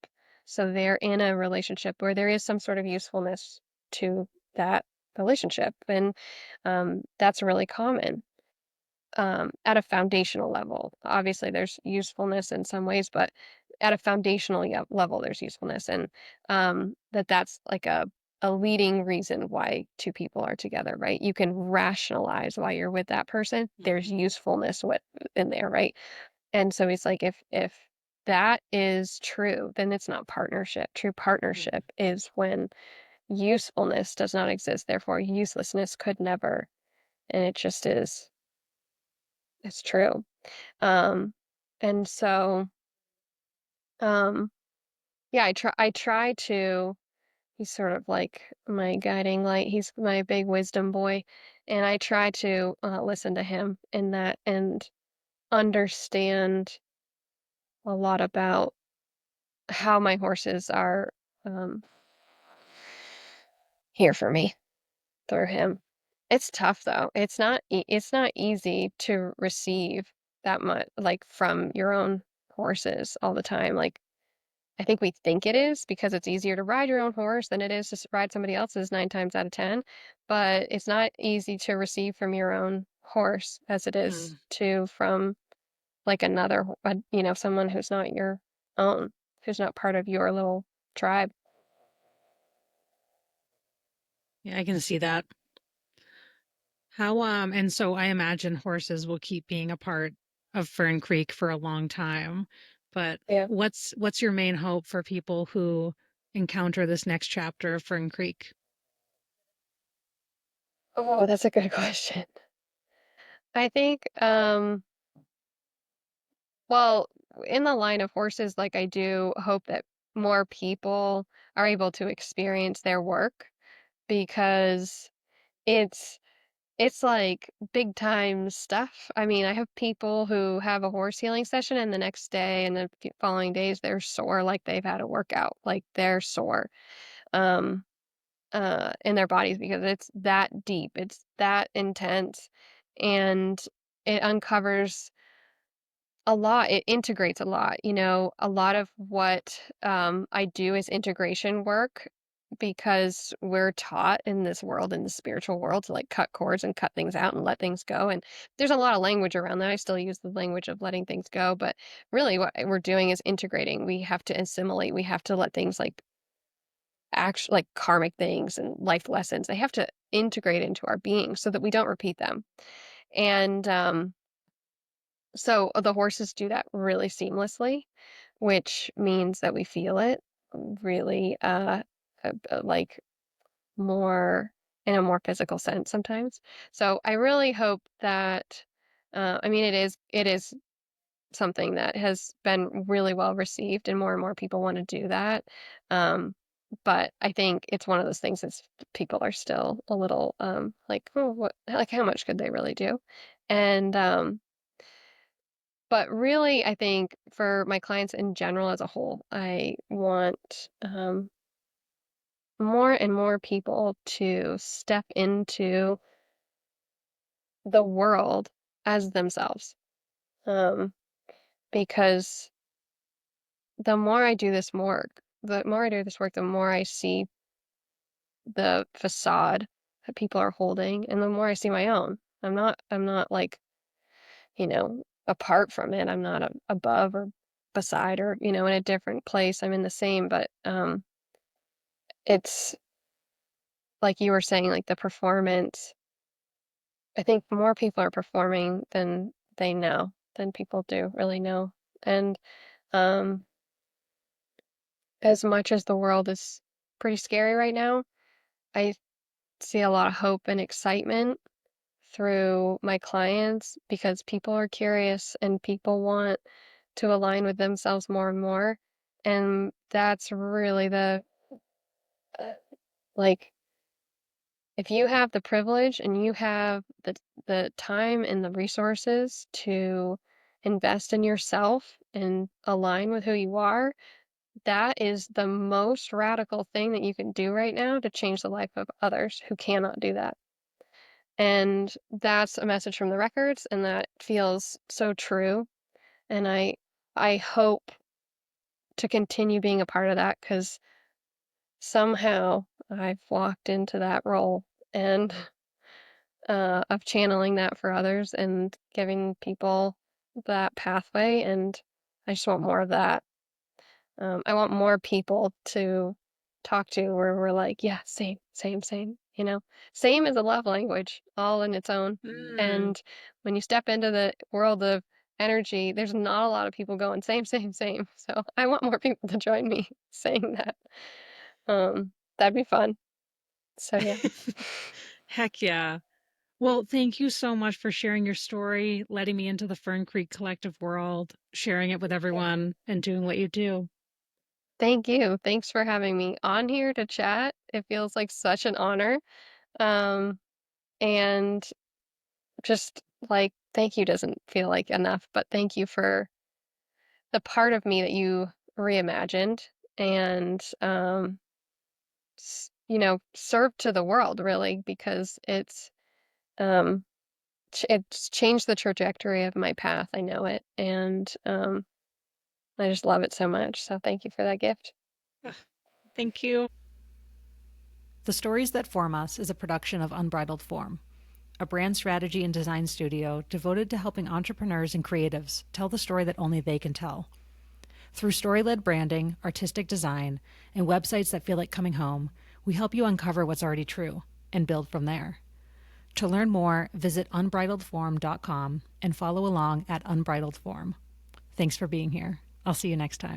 So they're in a relationship where there is some sort of usefulness to that relationship, and that's really common at a foundational level. Obviously, there's usefulness in some ways, but at a foundational level, there's usefulness, and that's like a leading reason why two people are together, right? You can rationalize why you're with that person. There's Mhm. usefulness in there, right? And so it's like if that is true, then it's not partnership. True partnership Mhm. is when usefulness does not exist. Therefore, uselessness could never, and it just is. It's true. Um, and so, um, yeah, I try to he's sort of like my guiding light. He's my big wisdom boy, and I try to listen to him in that and understand a lot about how my horses are um, here for me through him. It's tough though. It's not easy to receive that much like from your own horses all the time. Like I think we think it is because it's easier to ride your own horse than it is to ride somebody else's 9 times out of 10, but it's not easy to receive from your own horse as it is Mm. to from, like, another someone who's not your own, who's not part of your little tribe. Yeah, I can see that. And so I imagine horses will keep being a part of Fern Creek for a long time. But Yeah. what's your main hope for people who encounter this next chapter of Fern Creek? Oh, that's a good question. I think, well, in the line of horses, like, I do hope that more people are able to experience their work because It's it's like big time stuff. I mean, I have people who have a horse healing session and the next day and the following days they're sore like they've had a workout. Like they're sore um in their bodies because it's that deep. It's that intense and it uncovers a lot. It integrates a lot. A lot of what I do is integration work because we're taught in this world, in the spiritual world, to like cut cords and cut things out and let things go. And there's a lot of language around that. I still use the language of letting things go, but really what we're doing is integrating. We have to assimilate. We have to let things like actual like karmic things and life lessons. They have to integrate into our being so that we don't repeat them. And so the horses do that really seamlessly, which means that we feel it really like more in a more physical sense sometimes. So I really hope that I mean it is something that has been really well received and more people want to do that. Um, but I think it's one of those things that's people are still a little like, oh, what, like how much could they really do? And but really, I think for my clients in general as a whole, I want more and more people to step into the world as themselves. Um, because the more I do this work, the more I see the facade that people are holding, and the more I see my own. I'm not like, apart from it. I'm not above or beside or, in a different place. I'm in the same, but it's like you were saying, like the performance. I think more people are performing than they know, than people do really know. And um, as much as the world is pretty scary right now, I see a lot of hope and excitement through my clients because people are curious and people want to align with themselves more and more. And that's really uh, like, if you have the privilege and you have the time and the resources to invest in yourself and align with who you are, that is the most radical thing that you can do right now to change the life of others who cannot do that. And that's a message from the records, and that feels so true. And I hope to continue being a part of that because somehow I've walked into that role and of channeling that for others and giving people that pathway. And I just want more of that. I want more people to talk to where we're like, yeah, same, same, same, Same is a love language all in its own. Mm. And when you step into the world of energy, there's not a lot of people going same, same, same. So I want more people to join me saying that. That'd be fun. So yeah. Heck yeah. Well, thank you so much for sharing your story, letting me into the Fern Creek Collective world, sharing it with Yeah. everyone, and doing what you do. Thank you. Thanks for having me on here to chat. It feels like such an honor. Um, and just like thank you doesn't feel like enough, but thank you for the part of me that you reimagined and served to the world really because um it's changed the trajectory of my path. I know it, and I just love it so much. So thank you for that gift. Ugh, thank you. The Stories That Form Us is a production of Unbridled Form, a brand strategy and design studio devoted to helping entrepreneurs and creatives tell the story that only they can tell. Through story led branding, artistic design, and websites that feel like coming home, we help you uncover what's already true and build from there. To learn more, visit unbridledform.com and follow along at Unbridled Form. Thanks for being here. I'll see you next time.